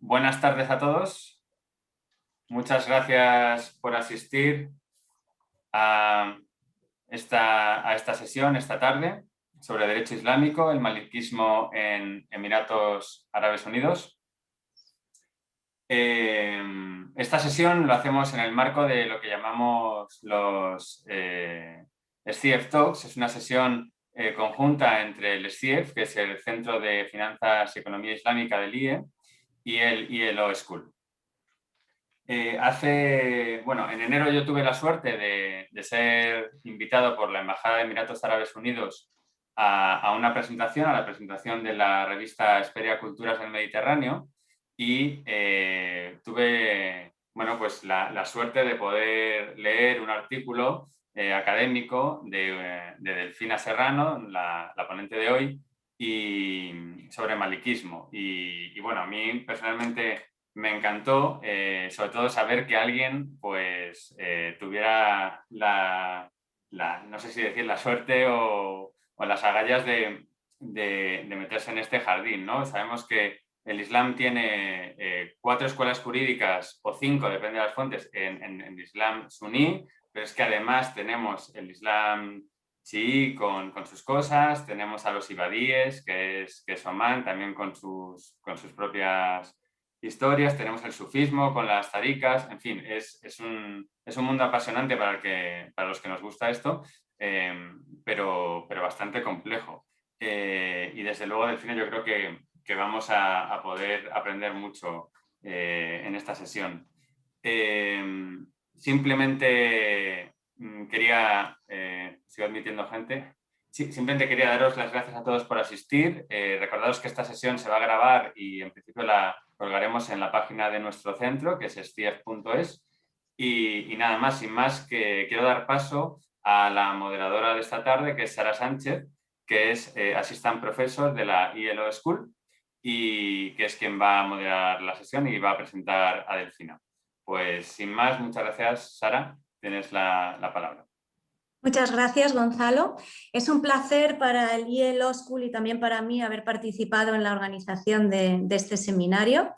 Buenas tardes a todos. Muchas gracias por asistir a esta sesión esta tarde sobre Derecho Islámico, el maliquismo en Emiratos Árabes Unidos. Esta sesión lo hacemos en el marco de lo que llamamos los SCIEF Talks. Es una sesión conjunta entre el SCIEF, que es el Centro de Finanzas y Economía Islámica del IE, y el ILO School. En enero yo tuve la suerte de ser invitado por la Embajada de Emiratos Árabes Unidos a una presentación, a la presentación de la revista Hesperia Culturas del Mediterráneo, y tuve la suerte de poder leer un artículo académico de Delfina Serrano, la ponente de hoy, y sobre maliquismo. Y bueno, a mí personalmente me encantó, sobre todo saber que alguien pues tuviera no sé si decir la suerte o las agallas de meterse en este jardín, ¿no? Sabemos que el Islam tiene 4 escuelas jurídicas o 5, depende de las fuentes, en el Islam suní, pero es que además tenemos el Islam chií con sus cosas, tenemos a los ibadíes, que es Omán, también con sus propias historias, tenemos el sufismo con las taricas, en fin, es un mundo apasionante para los que nos gusta esto, pero bastante complejo. Y desde luego, Delfina, yo creo que vamos a poder aprender mucho en esta sesión. Simplemente quería, sigo admitiendo gente, simplemente quería daros las gracias a todos por asistir. Recordaros que esta sesión se va a grabar y en principio la colgaremos en la página de nuestro centro, que es scief.es. Y nada más, sin más, que quiero dar paso a la moderadora de esta tarde, que es Sara Sánchez, que es Assistant Professor de la ILO School y que es quien va a moderar la sesión y va a presentar a Delfina. Pues sin más, muchas gracias, Sara. Tienes la palabra. Muchas gracias, Gonzalo. Es un placer para el ILO School y también para mí haber participado en la organización de este seminario.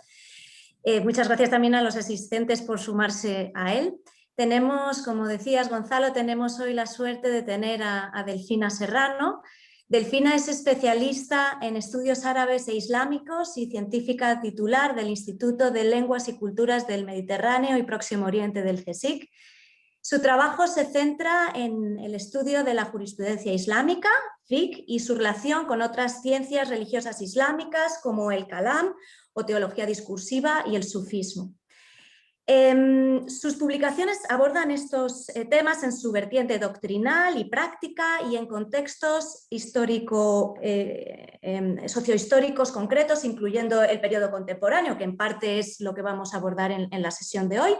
Muchas gracias también a los asistentes por sumarse a él. Tenemos, como decías, Gonzalo, tenemos hoy la suerte de tener a Delfina Serrano. Delfina es especialista en estudios árabes e islámicos y científica titular del Instituto de Lenguas y Culturas del Mediterráneo y Próximo Oriente del CSIC. Su trabajo se centra en el estudio de la jurisprudencia islámica, fiqh, y su relación con otras ciencias religiosas islámicas como el kalam o teología discursiva y el sufismo. Sus publicaciones abordan estos temas en su vertiente doctrinal y práctica y en contextos sociohistóricos concretos, incluyendo el periodo contemporáneo, que en parte es lo que vamos a abordar en la sesión de hoy.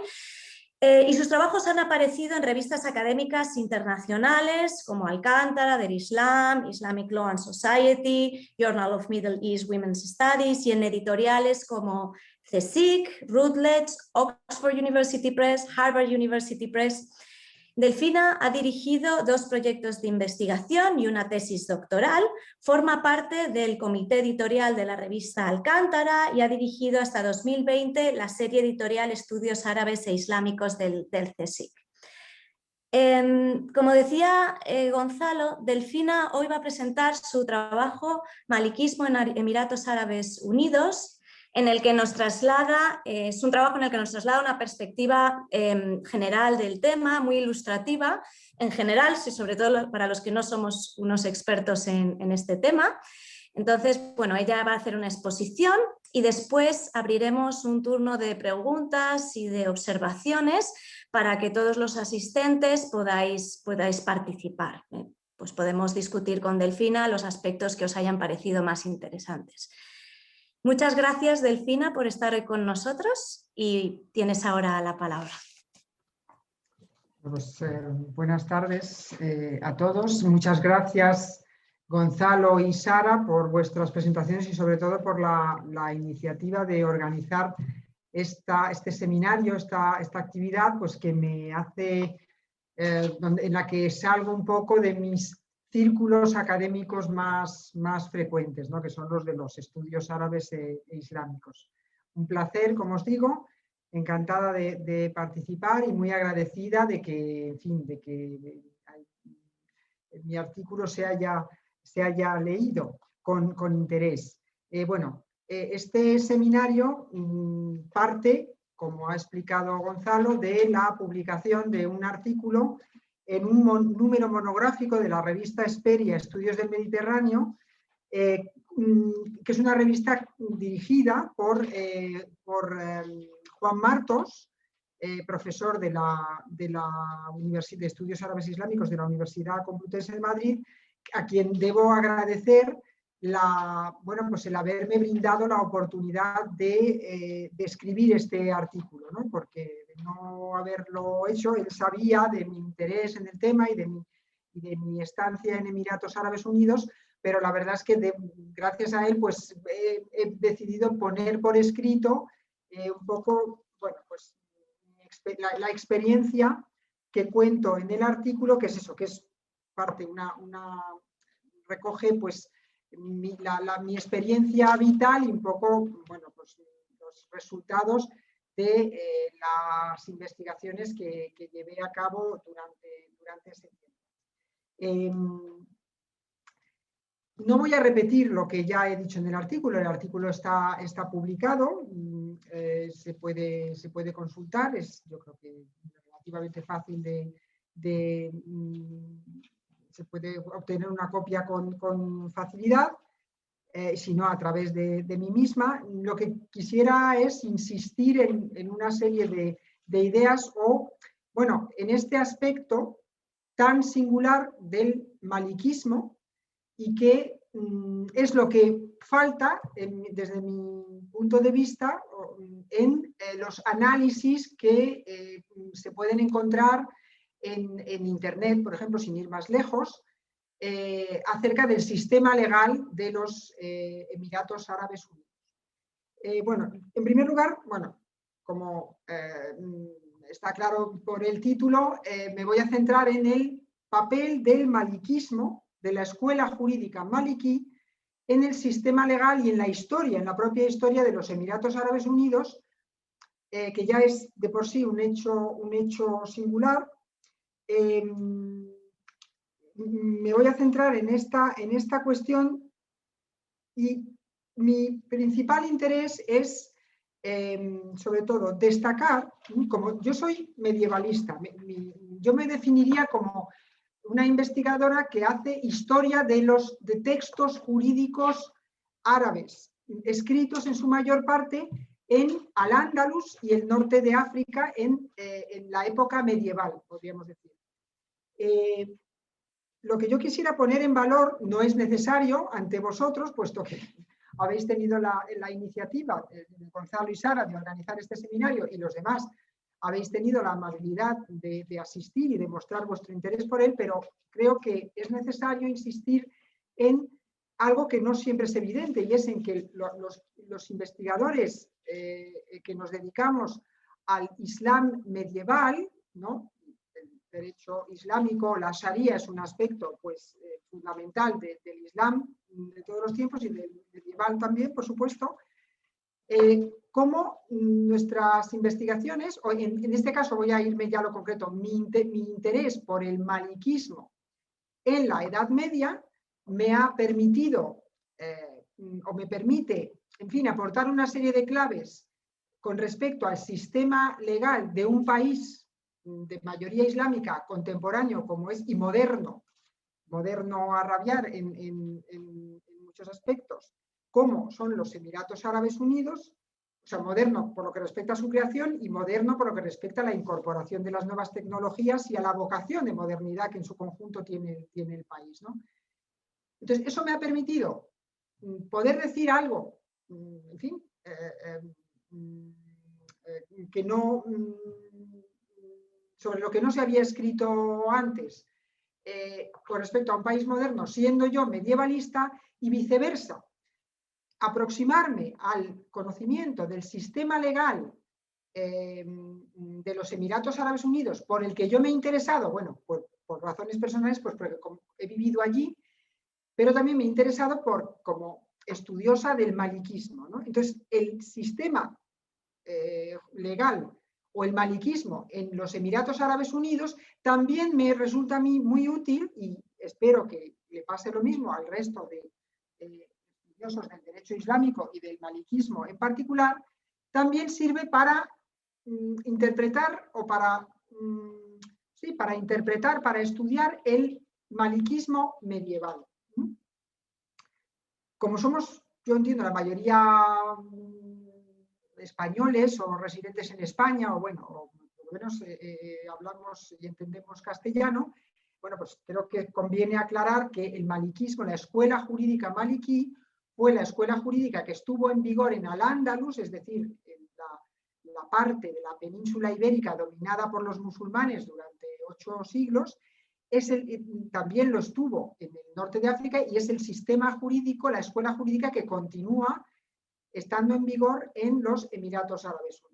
Y sus trabajos han aparecido en revistas académicas internacionales como Alcántara, Der Islam, Islamic Law and Society, Journal of Middle East Women's Studies, y en editoriales como CSIC, Routledge, Oxford University Press, Harvard University Press. Delfina ha dirigido 2 proyectos de investigación y una tesis doctoral, forma parte del comité editorial de la revista Alcántara y ha dirigido hasta 2020 la serie editorial Estudios Árabes e Islámicos del CSIC. Como decía Gonzalo, Delfina hoy va a presentar su trabajo Maliquismo en Emiratos Árabes Unidos, en el que nos traslada, es un trabajo en el que nos traslada una perspectiva general del tema, muy ilustrativa en general, sobre todo para los que no somos unos expertos en este tema. Entonces, bueno, ella va a hacer una exposición y después abriremos un turno de preguntas y de observaciones para que todos los asistentes podáis participar. Pues podemos discutir con Delfina los aspectos que os hayan parecido más interesantes. Muchas gracias, Delfina, por estar hoy con nosotros y tienes ahora la palabra. Pues, buenas tardes a todos. Muchas gracias, Gonzalo y Sara, por vuestras presentaciones y sobre todo por la iniciativa de organizar este seminario, esta actividad, pues que me hace, en la que salgo un poco de mis círculos académicos más frecuentes, ¿no? Que son los de los estudios árabes e islámicos. un placer, como os digo, encantada de participar y muy agradecida de que, en fin, de que mi artículo se haya leído con interés. Este seminario parte, como ha explicado Gonzalo, de la publicación de un artículo en un número monográfico de la revista Hesperia, Estudios del Mediterráneo, que es una revista dirigida por Juan Martos, profesor de la Universidad de Estudios Árabes Islámicos de la Universidad Complutense de Madrid, a quien debo agradecer el haberme brindado la oportunidad de escribir este artículo, ¿no? Porque de no haberlo hecho, él sabía de mi interés en el tema y de mi estancia en Emiratos Árabes Unidos, pero la verdad es que gracias a él pues, he decidido poner por escrito un poco, bueno, pues la experiencia que cuento en el artículo, que es eso, que es parte, recoge pues mi experiencia vital y un poco, bueno, pues los resultados de las investigaciones que llevé a cabo durante ese tiempo. No voy a repetir lo que ya he dicho en el artículo está publicado, se puede consultar, yo creo que es relativamente fácil se puede obtener una copia con facilidad, si no a través de mí misma. Lo que quisiera es insistir en una serie de ideas bueno, en este aspecto tan singular del maliquismo, y que es lo que falta, desde mi punto de vista, en los análisis que se pueden encontrar en Internet, por ejemplo, sin ir más lejos, acerca del sistema legal de los Emiratos Árabes Unidos. Bueno, en primer lugar, bueno, como está claro por el título, me voy a centrar en el papel del maliquismo, de la escuela jurídica maliki, en el sistema legal y en la historia, en la propia historia de los Emiratos Árabes Unidos, que ya es de por sí un hecho singular. Me voy a centrar en esta cuestión y mi principal interés es, sobre todo, destacar, como yo soy medievalista, yo me definiría como una investigadora que hace historia de textos jurídicos árabes, escritos en su mayor parte en Al-Ándalus y el norte de África en la época medieval, podríamos decir. Lo que yo quisiera poner en valor no es necesario ante vosotros, puesto que habéis tenido la iniciativa, Gonzalo y Sara, de organizar este seminario, y los demás habéis tenido la amabilidad de asistir y de mostrar vuestro interés por él, pero creo que es necesario insistir en algo que no siempre es evidente, y es en que los investigadores que nos dedicamos al Islam medieval, ¿no? El derecho islámico, la Sharia, es un aspecto pues, fundamental del Islam de todos los tiempos y del medieval también, por supuesto. Cómo nuestras investigaciones, o en este caso voy a irme ya a lo concreto, mi interés por el maliquismo en la Edad Media me ha permitido, o me permite, en fin, aportar una serie de claves con respecto al sistema legal de un país de mayoría islámica contemporáneo como es, y moderno a rabiar en muchos aspectos, como son los Emiratos Árabes Unidos. O sea, moderno por lo que respecta a su creación y moderno por lo que respecta a la incorporación de las nuevas tecnologías y a la vocación de modernidad que en su conjunto tiene el país, ¿no? Entonces, eso me ha permitido poder decir algo, en fin, que no, sobre lo que no se había escrito antes con respecto a un país moderno, siendo yo medievalista, y viceversa. Aproximarme al conocimiento del sistema legal de los Emiratos Árabes Unidos, por el que yo me he interesado, bueno, por razones personales, pues porque he vivido allí, pero también me he interesado como estudiosa del maliquismo, ¿no? Entonces, el sistema legal o el maliquismo en los Emiratos Árabes Unidos, también me resulta a mí muy útil, y espero que le pase lo mismo al resto de estudiosos del derecho islámico y del maliquismo en particular, también sirve para interpretar o para interpretar, para estudiar el maliquismo medieval. Como somos, yo entiendo, la mayoría españoles o residentes en España, o bueno, o por lo menos hablamos y entendemos castellano, bueno, pues creo que conviene aclarar que el maliquismo, la escuela jurídica maliquí, fue la escuela jurídica que estuvo en vigor en Al-Ándalus, es decir, en la parte de la península ibérica dominada por los musulmanes durante 8 siglos, también lo estuvo en el norte de África, y es el sistema jurídico, la escuela jurídica que continúa estando en vigor en los Emiratos Árabes Unidos.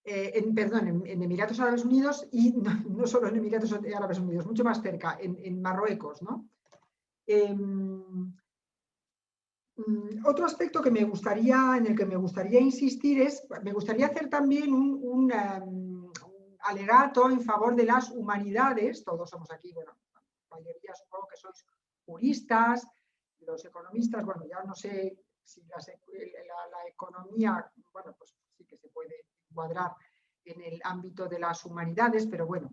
En Emiratos Árabes Unidos, y no solo en Emiratos Árabes Unidos, mucho más cerca, en Marruecos, ¿no? Otro aspecto en el que me gustaría insistir es, me gustaría hacer también un alegato en favor de las humanidades. Todos somos aquí, bueno, la mayoría supongo que sois juristas, los economistas, bueno, ya no sé si la economía, bueno, pues sí que se puede encuadrar en el ámbito de las humanidades, pero bueno,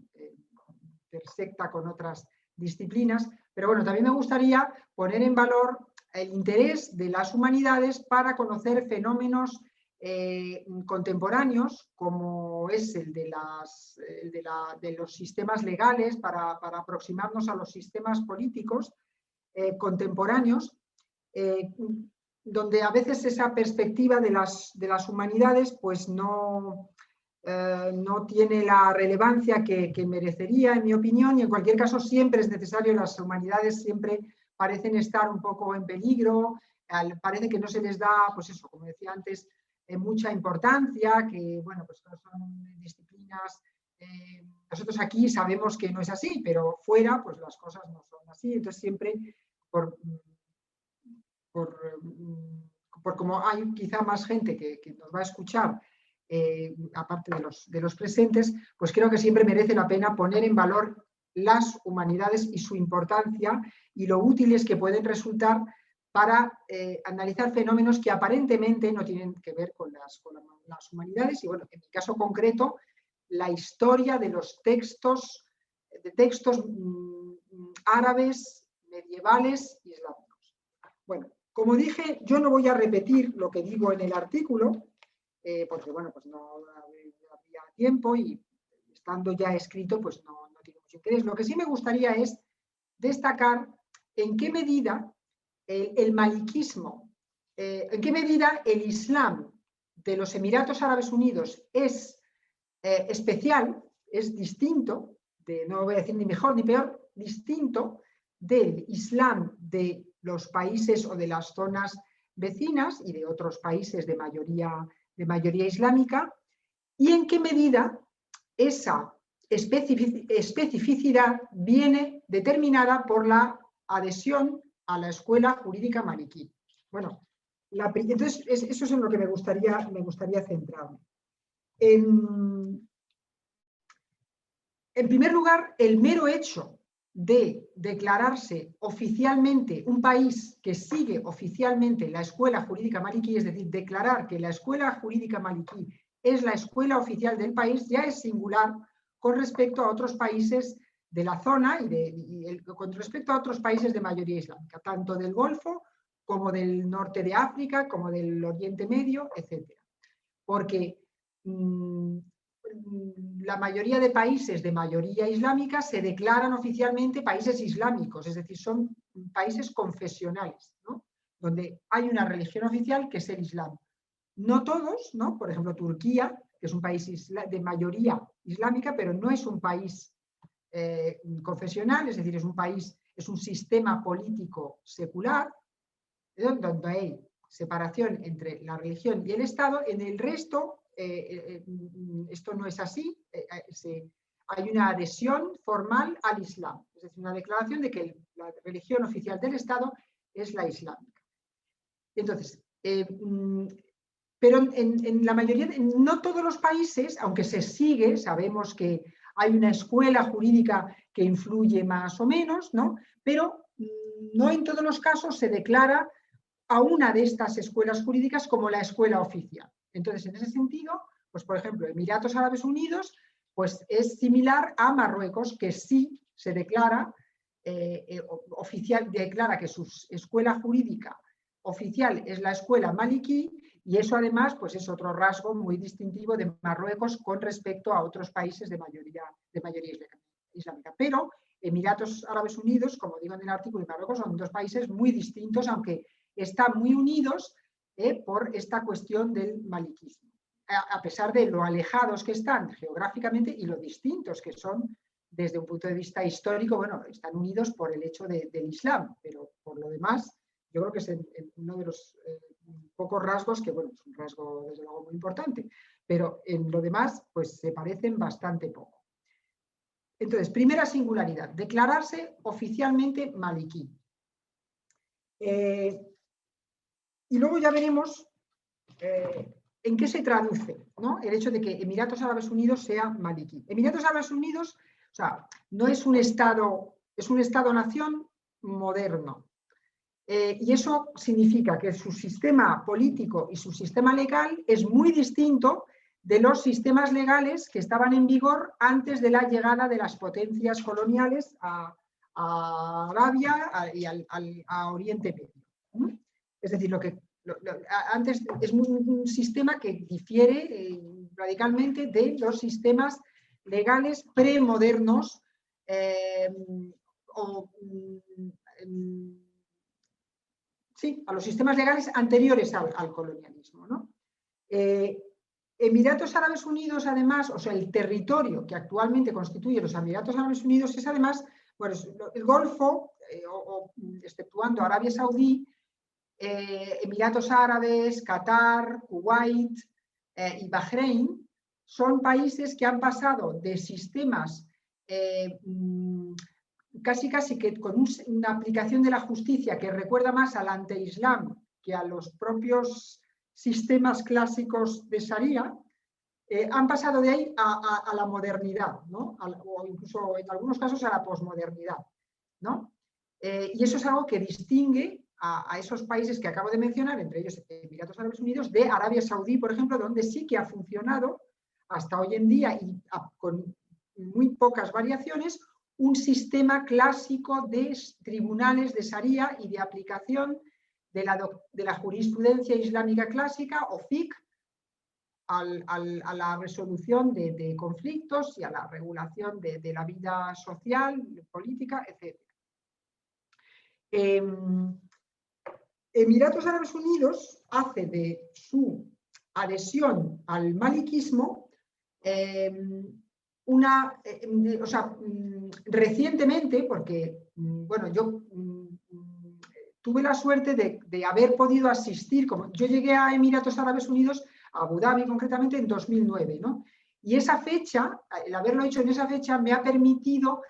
intersecta con otras disciplinas. Pero bueno, también me gustaría poner en valor el interés de las humanidades para conocer fenómenos contemporáneos, como es el de los sistemas legales, para aproximarnos a los sistemas políticos contemporáneos, donde a veces esa perspectiva de las humanidades pues no tiene la relevancia que merecería, en mi opinión, y en cualquier caso siempre es necesario. Las humanidades siempre parecen estar un poco en peligro, parece que no se les da, pues eso, como decía antes, mucha importancia, que bueno, pues no son disciplinas. Nosotros aquí sabemos que no es así, pero fuera pues las cosas no son así. Entonces siempre, por como hay quizá más gente que nos va a escuchar, aparte de los presentes, pues creo que siempre merece la pena poner en valor las humanidades y su importancia y lo útiles que pueden resultar para analizar fenómenos que aparentemente no tienen que ver con las humanidades. Y bueno, en mi caso concreto, la historia de los textos árabes, medievales y islámicos. Bueno, como dije, yo no voy a repetir lo que digo en el artículo, porque bueno, pues no había tiempo, y estando ya escrito, pues no tiene mucho interés. Lo que sí me gustaría es destacar en qué medida el maliquismo, en qué medida el Islam de los Emiratos Árabes Unidos es especial, es distinto, no voy a decir ni mejor ni peor, distinto del Islam de los países o de las zonas vecinas y de otros países de mayoría islámica, y en qué medida esa especificidad viene determinada por la adhesión a la escuela jurídica maliquí. Bueno, entonces eso es en lo que me gustaría centrarme. En primer lugar, el mero hecho de declararse oficialmente un país que sigue oficialmente la escuela jurídica maliquí, es decir, declarar que la escuela jurídica maliquí es la escuela oficial del país, ya es singular con respecto a otros países de la zona y con respecto a otros países de mayoría islámica, tanto del Golfo como del norte de África, como del Oriente Medio, etc. Porque la mayoría de países de mayoría islámica se declaran oficialmente países islámicos, es decir, son países confesionales, ¿no? Donde hay una religión oficial que es el Islam. No todos, ¿no? Por ejemplo, Turquía, que es un país de mayoría islámica, pero no es un país confesional, es decir, es un sistema político secular, donde hay separación entre la religión y el Estado. En el resto, esto no es así, hay una adhesión formal al Islam, es decir, una declaración de que la religión oficial del Estado es la islámica. Entonces, pero en la mayoría, no todos los países, aunque se sigue, sabemos que hay una escuela jurídica que influye más o menos, ¿no? Pero no en todos los casos se declara a una de estas escuelas jurídicas como la escuela oficial. Entonces, en ese sentido, pues por ejemplo, Emiratos Árabes Unidos pues es similar a Marruecos, que sí se declara oficial, declara que su escuela jurídica oficial es la escuela maliki, y eso además pues es otro rasgo muy distintivo de Marruecos con respecto a otros países de mayoría islámica. Pero Emiratos Árabes Unidos, como digo en el artículo, y Marruecos son dos países muy distintos, aunque están muy unidos por esta cuestión del maliquismo, a pesar de lo alejados que están geográficamente y lo distintos que son desde un punto de vista histórico. Bueno, están unidos por el hecho del Islam, pero por lo demás, yo creo que es uno de los pocos rasgos que, bueno, es un rasgo desde luego muy importante, pero en lo demás, pues se parecen bastante poco. Entonces, primera singularidad, declararse oficialmente maliki. Y luego ya veremos en qué se traduce, ¿no? El hecho de que Emiratos Árabes Unidos sea maliki. Emiratos Árabes Unidos, o sea, no es un Estado, es un Estado-nación moderno. Y eso significa que su sistema político y su sistema legal es muy distinto de los sistemas legales que estaban en vigor antes de la llegada de las potencias coloniales a Arabia y a Oriente Medio. Es decir, antes es un sistema que difiere radicalmente de los sistemas legales premodernos sí, a los sistemas legales anteriores al colonialismo, ¿no? Emiratos Árabes Unidos, además, o sea, el territorio que actualmente constituye los Emiratos Árabes Unidos es además, bueno, el Golfo, exceptuando Arabia Saudí, Emiratos Árabes, Qatar, Kuwait y Bahrein, son países que han pasado de sistemas casi que con una aplicación de la justicia que recuerda más al ante-islam que a los propios sistemas clásicos de Sharia, han pasado de ahí a la modernidad, ¿no? O incluso en algunos casos a la posmodernidad, ¿no? Y eso es algo que distingue a esos países que acabo de mencionar, entre ellos Emiratos Árabes Unidos, de Arabia Saudí, por ejemplo, donde sí que ha funcionado hasta hoy en día y con muy pocas variaciones un sistema clásico de tribunales de Sharia y de aplicación de la jurisprudencia islámica clásica o fiqh a la resolución de conflictos y a la regulación de la vida social, política, etc. Emiratos Árabes Unidos hace de su adhesión al maliquismo recientemente, porque bueno, yo tuve la suerte de haber podido asistir, como yo llegué a Emiratos Árabes Unidos, a Abu Dhabi concretamente, en 2009, ¿no? Y esa fecha, el haberlo hecho en esa fecha, me ha permitido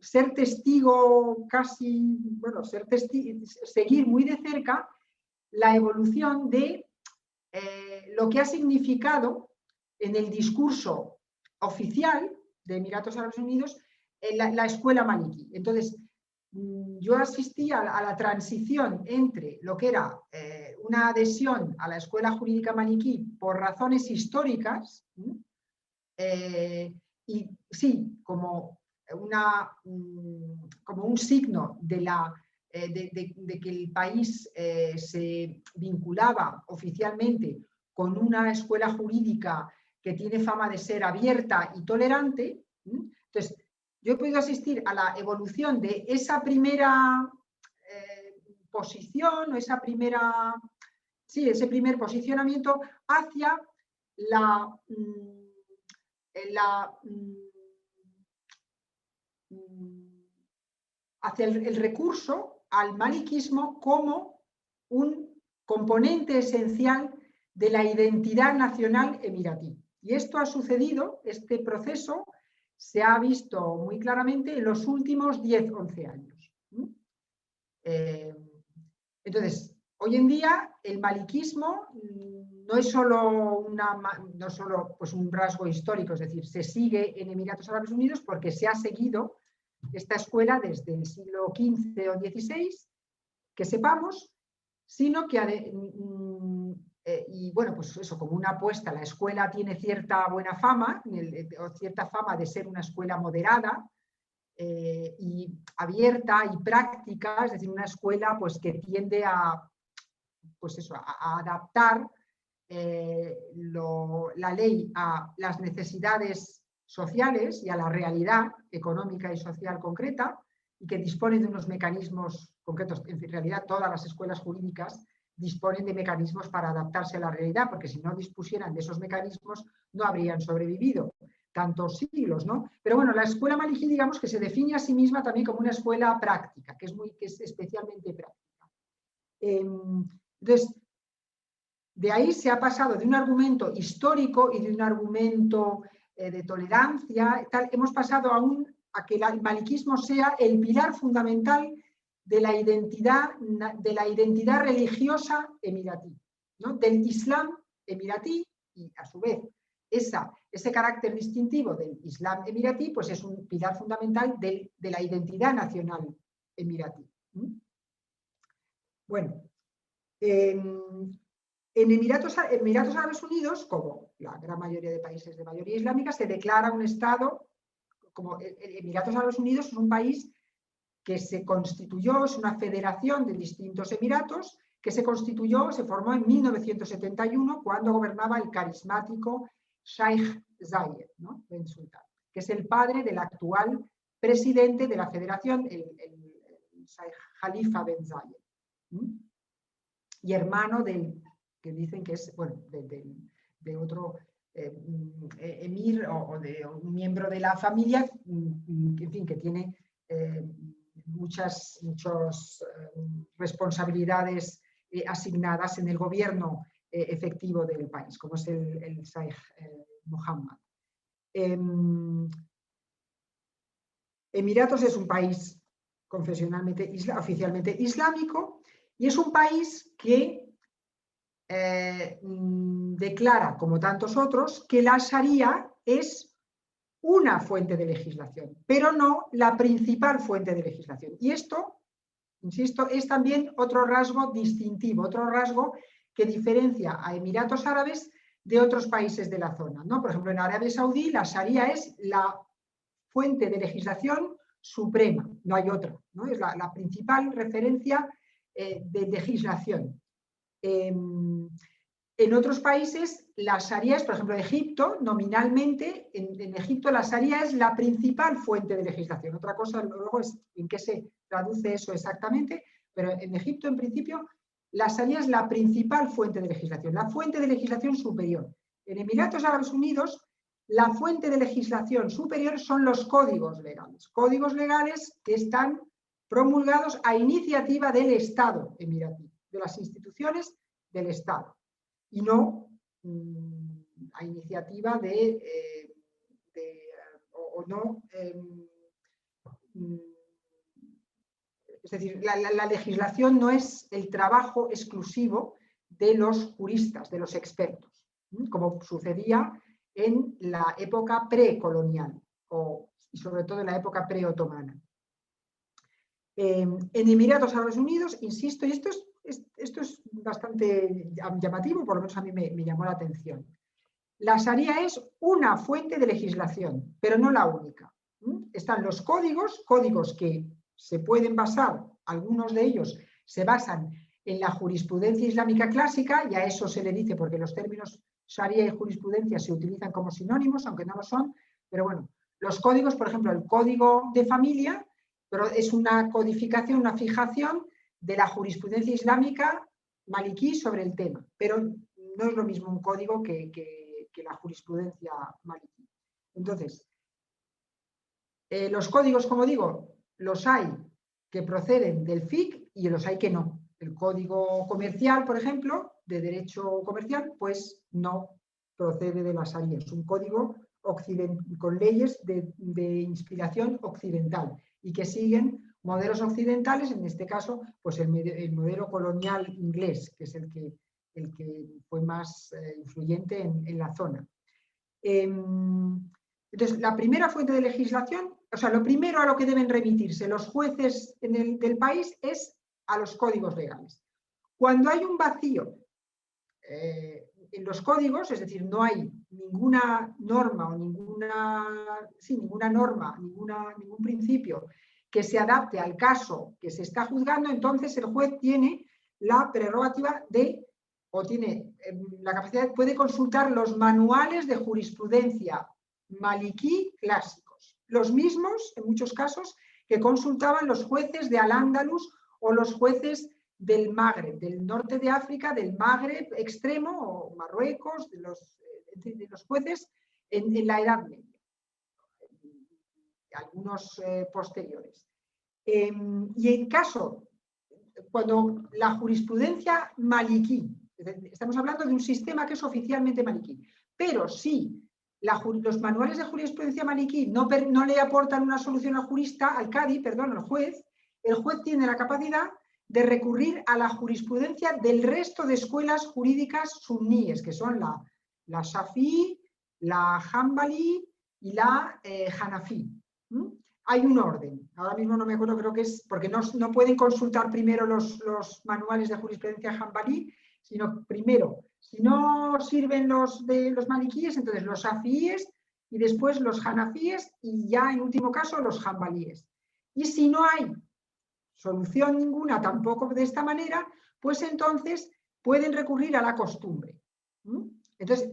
ser testigo casi, bueno, seguir muy de cerca la evolución de lo que ha significado en el discurso oficial de Emiratos Árabes Unidos la escuela maliki. Entonces, yo asistí a la transición entre lo que era una adhesión a la escuela jurídica maliki por razones históricas, y sí, como un signo de que el país se vinculaba oficialmente con una escuela jurídica que tiene fama de ser abierta y tolerante. Entonces, yo he podido asistir a la evolución de esa primera posición o ese primer posicionamiento hacia hacia el recurso al maliquismo como un componente esencial de la identidad nacional emiratí. Y esto ha sucedido, este proceso se ha visto muy claramente en los últimos 10-11 años. Entonces, hoy en día el maliquismo no es solo, pues un rasgo histórico, es decir, se sigue en Emiratos Árabes Unidos porque se ha seguido esta escuela desde el siglo XV o XVI, que sepamos, sino que, y bueno, pues eso, como una apuesta, la escuela tiene cierta buena fama, o cierta fama de ser una escuela moderada, y abierta y práctica, es decir, una escuela pues, que tiende a, pues eso, a adaptar la ley a las necesidades sociales y a la realidad económica y social concreta, y que dispone de unos mecanismos concretos. En realidad, todas las escuelas jurídicas disponen de mecanismos para adaptarse a la realidad, porque si no dispusieran de esos mecanismos, no habrían sobrevivido tantos siglos, ¿no? Pero bueno, la escuela maliki, digamos que se define a sí misma también como una escuela práctica, que es especialmente práctica. Entonces, de ahí se ha pasado de un argumento histórico y de un argumento de tolerancia, tal, hemos pasado a que el maliquismo sea el pilar fundamental de la identidad religiosa emiratí, ¿no? Del Islam emiratí, y a su vez ese carácter distintivo del Islam emiratí pues es un pilar fundamental de la identidad nacional emiratí. Bueno, en Emiratos Árabes Unidos, como la gran mayoría de países de mayoría islámica, se declara un Estado, como Emiratos Árabes Unidos es un país que se constituyó, es una federación de distintos emiratos, que se formó en 1971 cuando gobernaba el carismático Sheikh Zayed, ¿no? Ben Sultan, que es el padre del actual presidente de la federación, el Sheikh Khalifa Ben Zayed, y hermano que dicen que es, bueno, de otro emir o de un miembro de la familia, en fin, que tiene muchas responsabilidades asignadas en el gobierno efectivo del país, como es el Sheikh Mohammed. Emiratos es un país confesionalmente, oficialmente islámico, y es un país que declara, como tantos otros, que la Sharia es una fuente de legislación, pero no la principal fuente de legislación. Y esto, insisto, es también otro rasgo distintivo, otro rasgo que diferencia a Emiratos Árabes de otros países de la zona, ¿no? Por ejemplo, en Arabia Saudí la Sharia es la fuente de legislación suprema, no hay otra, ¿no? Es la principal referencia de legislación. En otros países, la Sharia es, por ejemplo, Egipto, nominalmente, en Egipto la Sharia es la principal fuente de legislación. Otra cosa luego es en qué se traduce eso exactamente, pero en Egipto, en principio, la Sharia es la principal fuente de legislación, la fuente de legislación superior. En Emiratos Árabes Unidos, la fuente de legislación superior son los códigos legales que están promulgados a iniciativa del Estado emiratí, de las instituciones del Estado, y no a iniciativa es decir, la legislación no es el trabajo exclusivo de los juristas, de los expertos, como sucedía en la época precolonial y sobre todo en la época preotomana. En Emiratos Árabes Unidos, insisto, y esto es bastante llamativo, por lo menos a mí me llamó la atención. La Sharia es una fuente de legislación, pero no la única. Están los códigos que se pueden basar, algunos de ellos se basan en la jurisprudencia islámica clásica, y a eso se le dice, porque los términos Sharia y jurisprudencia se utilizan como sinónimos, aunque no lo son, pero bueno, los códigos, por ejemplo, el código de familia, pero es una codificación, una fijación de la jurisprudencia islámica maliquí sobre el tema, pero no es lo mismo un código que la jurisprudencia maliquí. Entonces, los códigos, como digo, los hay que proceden del fiqh y los hay que no. El código comercial, por ejemplo, de derecho comercial, pues no procede de la Sharia, es un código con leyes de inspiración occidental y que siguen modelos occidentales, en este caso, pues el modelo colonial inglés, que es el que fue más influyente en la zona. Entonces, la primera fuente de legislación, o sea, lo primero a lo que deben remitirse los jueces del país es a los códigos legales. Cuando hay un vacío en los códigos, es decir, no hay ninguna norma o ningún principio que se adapte al caso que se está juzgando, entonces el juez tiene la prerrogativa o tiene la capacidad, puede consultar los manuales de jurisprudencia maliquí clásicos, los mismos, en muchos casos, que consultaban los jueces de Al-Ándalus o los jueces del Magreb, del norte de África, del Magreb extremo, o Marruecos, de los jueces en la Edad Media, algunos posteriores. Y en caso, cuando la jurisprudencia maliquí, estamos hablando de un sistema que es oficialmente maliquí, pero si los manuales de jurisprudencia maliquí no le aportan una solución al juez, el juez tiene la capacidad de recurrir a la jurisprudencia del resto de escuelas jurídicas suníes, que son la Shafí, la Hanbali y la Hanafi. Hay un orden, ahora mismo no me acuerdo, creo que es porque no pueden consultar primero los manuales de jurisprudencia Hanbali, sino primero, si no sirven los maliquíes, entonces los shafíes y después los hanafíes y ya en último caso los hanbalíes. Y si no hay solución ninguna tampoco de esta manera, pues entonces pueden recurrir a la costumbre. Entonces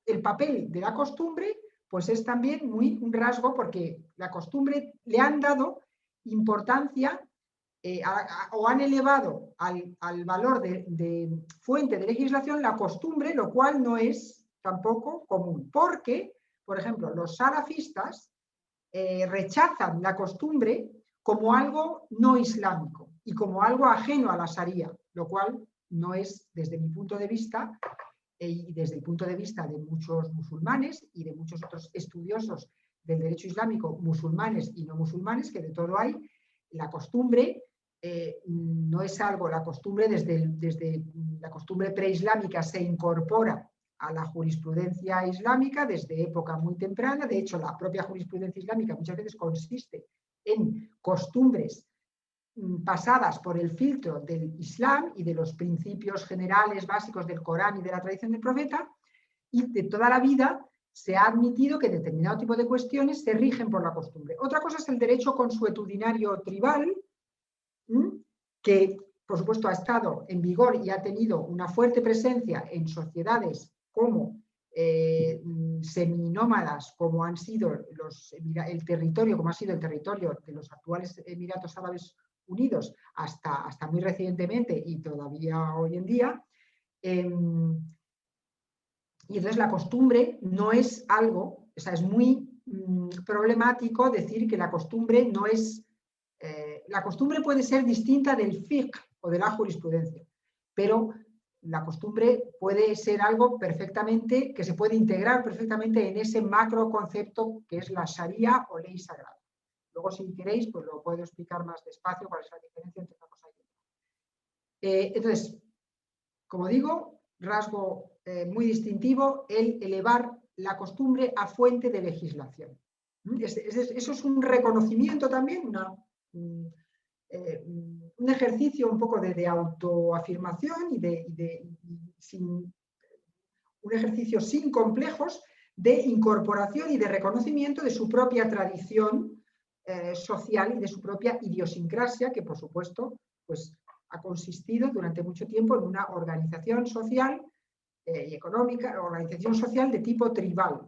el papel de la costumbre, pues es también un rasgo, porque la costumbre le han dado importancia o han elevado al valor de fuente de legislación la costumbre, lo cual no es tampoco común, porque, por ejemplo, los salafistas rechazan la costumbre como algo no islámico y como algo ajeno a la Sharia, lo cual no es, desde mi punto de vista, y desde el punto de vista de muchos musulmanes y de muchos otros estudiosos del derecho islámico, musulmanes y no musulmanes, que de todo hay, la costumbre no es algo, la costumbre desde la costumbre preislámica se incorpora a la jurisprudencia islámica desde época muy temprana. De hecho, la propia jurisprudencia islámica muchas veces consiste en costumbres pasadas por el filtro del Islam y de los principios generales básicos del Corán y de la tradición del profeta, y de toda la vida se ha admitido que determinado tipo de cuestiones se rigen por la costumbre. Otra cosa es el derecho consuetudinario tribal, que por supuesto ha estado en vigor y ha tenido una fuerte presencia en sociedades como seminómadas, como han sido el territorio de los actuales Emiratos Árabes Unidos hasta muy recientemente y todavía hoy en día. Y entonces la costumbre no es algo, o sea, es muy problemático decir que la costumbre no es... la costumbre puede ser distinta del fiqh o de la jurisprudencia, pero la costumbre puede ser algo perfectamente, que se puede integrar perfectamente en ese macro concepto que es la Sharia o ley sagrada. Luego, si queréis, pues lo puedo explicar más despacio cuál es la diferencia entre una cosa y otra. Entonces, como digo, rasgo muy distintivo el elevar la costumbre a fuente de legislación. Eso es un reconocimiento también, un ejercicio un poco de autoafirmación un ejercicio sin complejos de incorporación y de reconocimiento de su propia tradición social y de su propia idiosincrasia, que por supuesto pues, ha consistido durante mucho tiempo en una organización social y económica, organización social de tipo tribal,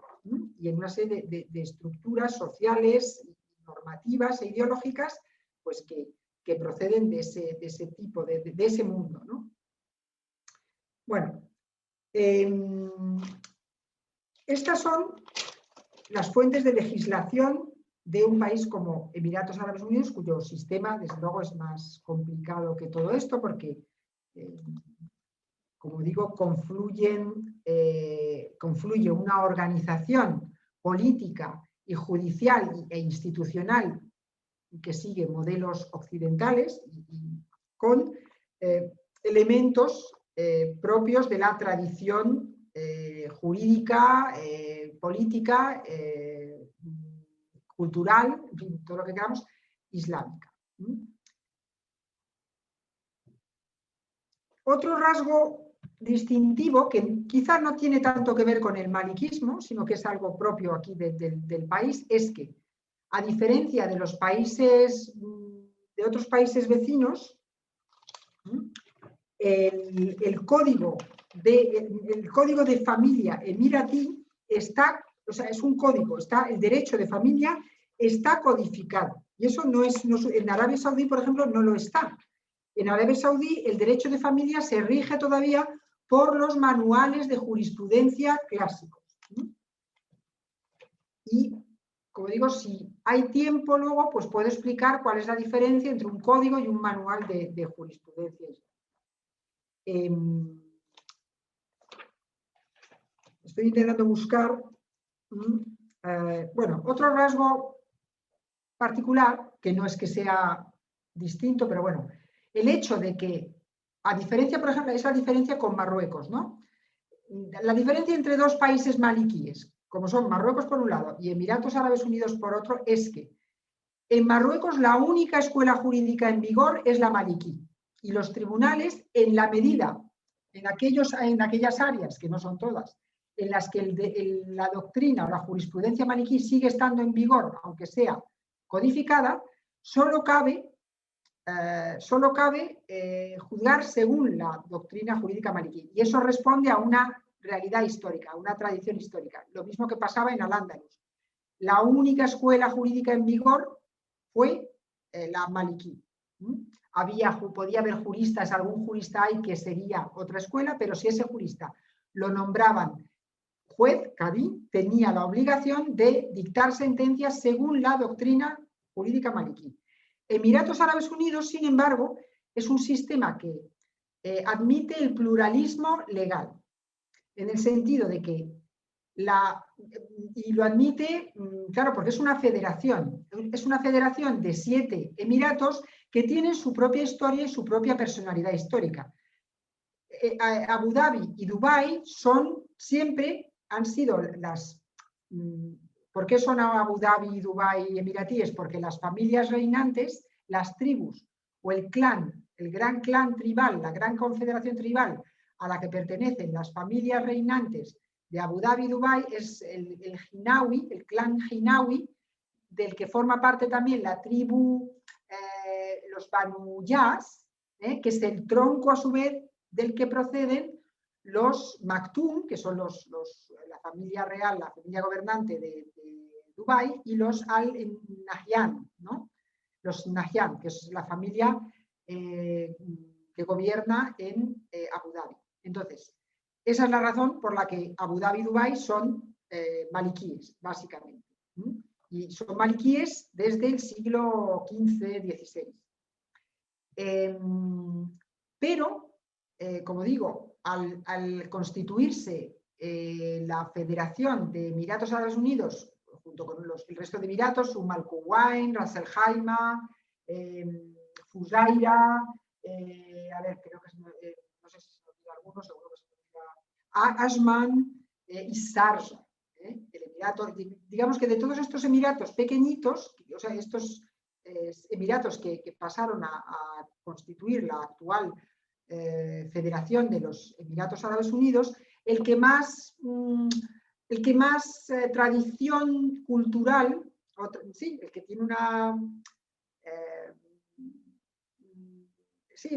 y en una serie de estructuras sociales, normativas e ideológicas pues, que proceden de ese tipo, de ese mundo, ¿no? Bueno, estas son las fuentes de legislación de un país como Emiratos Árabes Unidos, cuyo sistema, desde luego, es más complicado que todo esto, porque, como digo, confluye una organización política y judicial e institucional que sigue modelos occidentales y con elementos propios de la tradición jurídica, política, cultural, en fin, todo lo que queramos, islámica. Otro rasgo distintivo, que quizá no tiene tanto que ver con el maliquismo, sino que es algo propio aquí del país, es que, a diferencia de los países, de otros países vecinos, el código de familia emiratí está, o sea, es un código, el derecho de familia está codificado. Y eso en Arabia Saudí, por ejemplo, no lo está. En Arabia Saudí el derecho de familia se rige todavía por los manuales de jurisprudencia clásicos. Y, como digo, si hay tiempo luego, pues puedo explicar cuál es la diferencia entre un código y un manual de jurisprudencia. Estoy intentando buscar, bueno, otro rasgo particular, que no es que sea distinto, pero bueno, el hecho de que, a diferencia, por ejemplo, es la diferencia con Marruecos, ¿no? La diferencia entre dos países maliquíes, como son Marruecos por un lado y Emiratos Árabes Unidos por otro, es que en Marruecos la única escuela jurídica en vigor es la maliquí, y los tribunales, en la medida, en aquellas áreas, que no son todas, en las que la doctrina o la jurisprudencia maliquí sigue estando en vigor, aunque sea codificada, solo cabe juzgar según la doctrina jurídica maliquí. Y eso responde a una realidad histórica, a una tradición histórica. Lo mismo que pasaba en Al-Ándalus. La única escuela jurídica en vigor fue la maliquí. Podía haber juristas, algún jurista hay que sería otra escuela, pero si ese jurista lo nombraban juez, cadí, tenía la obligación de dictar sentencias según la doctrina jurídica maliquí. Emiratos Árabes Unidos, sin embargo, es un sistema que admite el pluralismo legal, en el sentido de que y lo admite, claro, porque es una federación de 7 emiratos que tienen su propia historia y su propia personalidad histórica. Abu Dhabi y Dubái siempre han sido las... ¿Por qué son Abu Dhabi, Dubái y Emiratíes? Porque las familias reinantes, las tribus o el clan, el gran clan tribal, la gran confederación tribal a la que pertenecen las familias reinantes de Abu Dhabi y Dubái es el Jinawi, el clan Jinawi, del que forma parte también la tribu, los Banu Yas, que es el tronco a su vez del que proceden los Maktoum, que son la familia real, la familia gobernante de Dubái, y los Al-Nahyan, ¿no? Los Nahyan, que es la familia que gobierna en Abu Dhabi. Entonces, esa es la razón por la que Abu Dhabi y Dubái son maliquíes, básicamente. Y son maliquíes desde el siglo XV-XVI. Pero, como digo, al constituirse la Federación de Emiratos Árabes Unidos, junto con el resto de Emiratos, Al Quwain, Ras Al Khaimah, Fujairah, a ver, creo que no sé si se me olvida alguno, seguro que se me olvida, Ajman y Sharjah. El Emirato, digamos que de todos estos emiratos pequeñitos, o sea, estos emiratos que pasaron a constituir la actual Federación de los Emiratos Árabes Unidos, el que más tradición cultural, el que tiene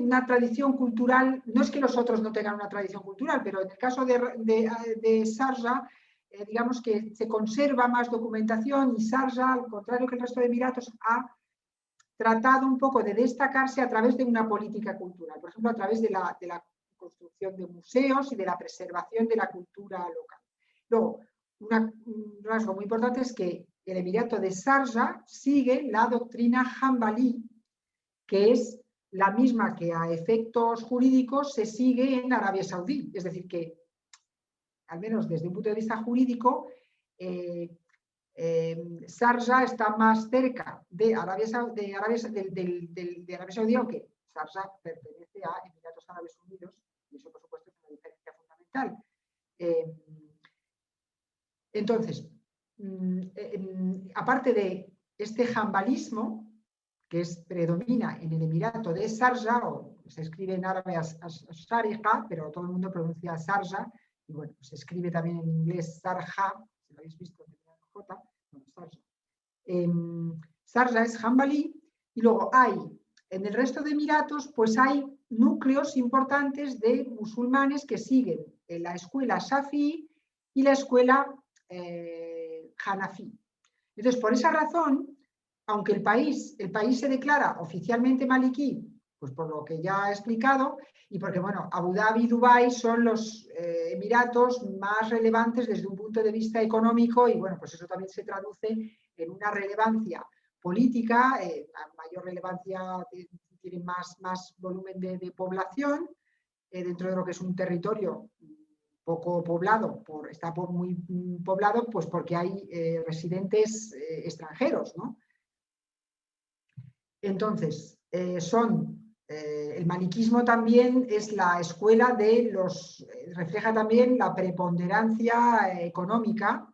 una tradición cultural, no es que los otros no tengan una tradición cultural, pero en el caso de Sharjah, digamos que se conserva más documentación, y Sharjah, al contrario que el resto de Emiratos, ha tratado un poco de destacarse a través de una política cultural, por ejemplo, a través de la construcción de museos y de la preservación de la cultura local. Luego, un rasgo muy importante es que el Emirato de Sharjah sigue la doctrina Hanbalí, que es la misma que a efectos jurídicos se sigue en Arabia Saudí. Es decir, que, al menos desde un punto de vista jurídico, Sharjah está más cerca de Arabia Saudí, aunque Sharjah pertenece a Emiratos Árabes Unidos, y eso por supuesto es una diferencia fundamental. Entonces, aparte de este jambalismo, que predomina en el Emirato de Sharjah, o se escribe en árabe Sharjah, pero todo el mundo pronuncia Sharjah, y bueno, se escribe también en inglés Sharjah, si lo habéis visto, J, bueno, Sharjah. Sharjah es jambalí, y luego en el resto de Emiratos, pues hay núcleos importantes de musulmanes que siguen la escuela Shafi'i y la escuela Hanafi. Entonces, por esa razón, aunque el país se declara oficialmente malikí, pues por lo que ya he explicado, y porque, bueno, Abu Dhabi y Dubái son los emiratos más relevantes desde un punto de vista económico, y bueno, pues eso también se traduce en una relevancia política, a mayor relevancia tienen más volumen de población, dentro de lo que es un territorio poco poblado, está muy poblado, pues porque hay residentes extranjeros, ¿no? Entonces, el maliquismo también es la escuela refleja también la preponderancia económica,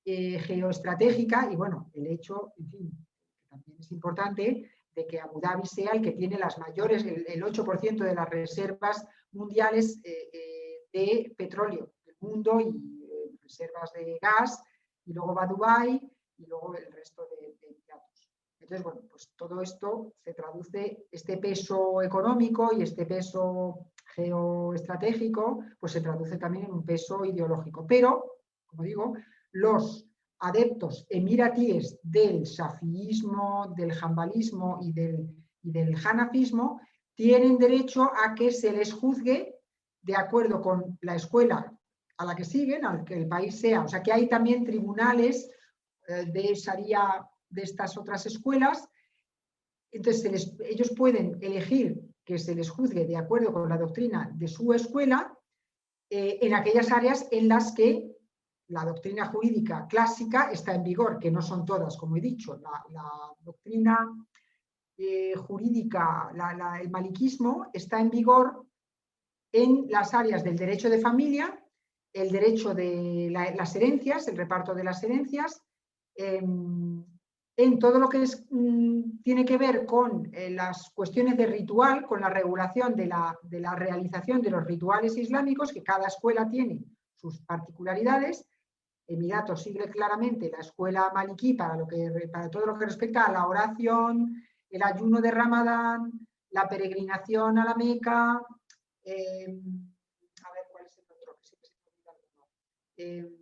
geoestratégica, y bueno, el hecho, en fin, que también es importante, de que Abu Dhabi sea el que tiene las mayores, el 8% de las reservas mundiales de petróleo del mundo, y reservas de gas, y luego va Dubái, y luego el resto de Emiratos. Entonces, bueno, pues todo esto se traduce, este peso económico y este peso geoestratégico, pues se traduce también en un peso ideológico. Pero, como digo, los adeptos emiratíes del shafiismo, del jambalismo y del hanafismo tienen derecho a que se les juzgue de acuerdo con la escuela a la que siguen, al que el país sea. O sea que hay también tribunales de Sharia de estas otras escuelas. Entonces ellos pueden elegir que se les juzgue de acuerdo con la doctrina de su escuela en aquellas áreas en las que la doctrina jurídica clásica está en vigor, que no son todas, como he dicho. La doctrina jurídica, el maliquismo, está en vigor en las áreas del derecho de familia, el derecho de las herencias, el reparto de las herencias, en todo lo que tiene que ver con las cuestiones de ritual, con la regulación de la realización de los rituales islámicos, que cada escuela tiene sus particularidades. Emiratos sigue claramente la escuela maliquí para todo lo que respecta a la oración, el ayuno de Ramadán, la peregrinación a la Meca, a ver cuál es el otro, que siempre se me olvida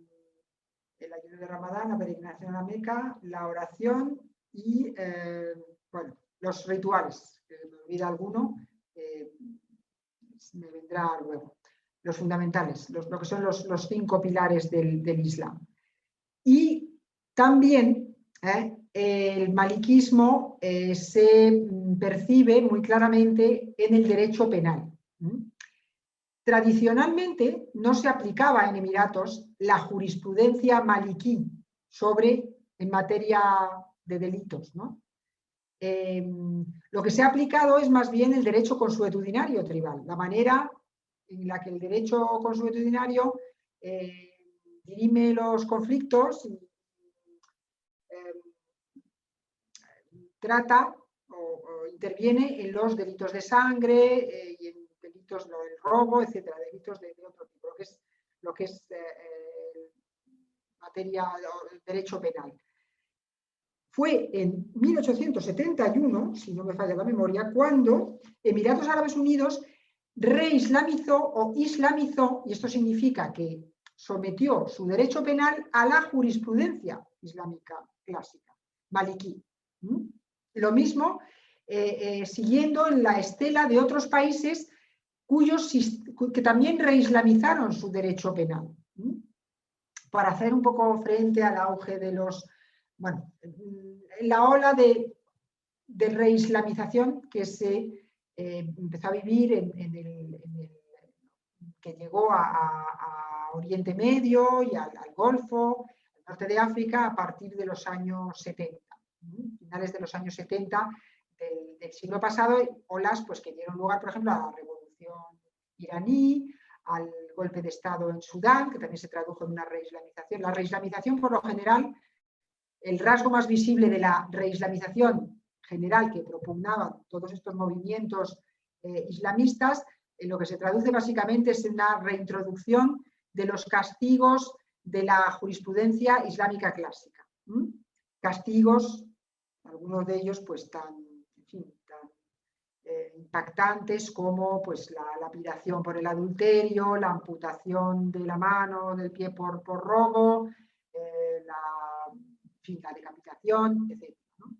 el ayuno de Ramadán, la peregrinación a la Meca, la oración y bueno, los rituales, que me olvida alguno, me vendrá luego. Los fundamentales, lo que son los 5 pilares del Islam. Y también el maliquismo se percibe muy claramente en el derecho penal. Tradicionalmente no se aplicaba en Emiratos la jurisprudencia maliquí en materia de delitos, ¿no? Lo que se ha aplicado es más bien el derecho consuetudinario tribal, la manera en la que el derecho consuetudinario dirime los conflictos y trata o interviene en los delitos de sangre y en delitos del robo, etcétera, delitos de otro tipo, lo que es materia de derecho penal. Fue en 1871, si no me falla la memoria, cuando Emiratos Árabes Unidos reislamizó o islamizó, y esto significa que sometió su derecho penal a la jurisprudencia islámica clásica, maliquí. Lo mismo, siguiendo en la estela de otros países que también reislamizaron su derecho penal, para hacer un poco frente al auge de la ola de reislamización que se empezó a vivir que llegó a Oriente Medio y al Golfo, norte de África a partir de los años 70, finales de los años 70 del siglo pasado, olas pues, que dieron lugar, por ejemplo, a la revolución iraní, al golpe de Estado en Sudán, que también se tradujo en una reislamización. La reislamización, por lo general, el rasgo más visible de la reislamización general que propugnaban todos estos movimientos islamistas, en lo que se traduce básicamente es en una reintroducción de los castigos de la jurisprudencia islámica clásica. Castigos, algunos de ellos pues tan impactantes como pues, la lapidación por el adulterio, la amputación de la mano, del pie por robo, la decapitación, etc. ¿no?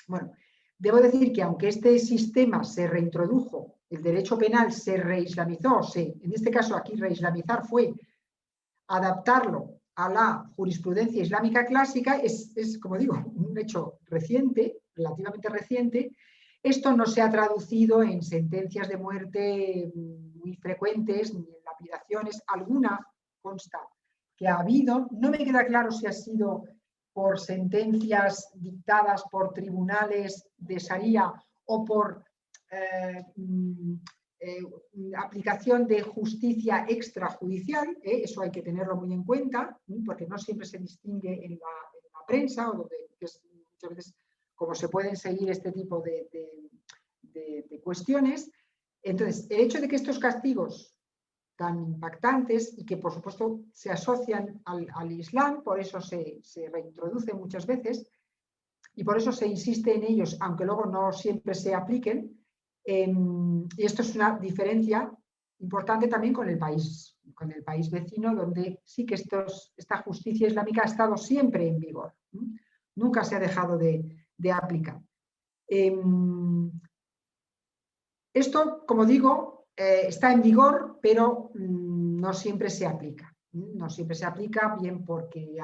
Bueno, debo decir que aunque este sistema se reintrodujo, el derecho penal se reislamizó, en este caso aquí reislamizar fue adaptarlo a la jurisprudencia islámica clásica, es, como digo, un hecho reciente, relativamente reciente. Esto no se ha traducido en sentencias de muerte muy frecuentes, ni en lapidaciones. Alguna consta que ha habido. No me queda claro si ha sido por sentencias dictadas por tribunales de Sharia o por aplicación de justicia extrajudicial. Eso hay que tenerlo muy en cuenta, porque no siempre se distingue en la prensa, o donde muchas veces como se pueden seguir este tipo de cuestiones. Entonces, el hecho de que estos castigos tan impactantes y que por supuesto se asocian al Islam, por eso se reintroducen muchas veces y por eso se insiste en ellos, aunque luego no siempre se apliquen. Y esto es una diferencia importante también con el país vecino, donde sí que esta justicia islámica ha estado siempre en vigor. Nunca se ha dejado de aplicar. Esto, como digo, está en vigor, pero no siempre se aplica. No siempre se aplica, bien porque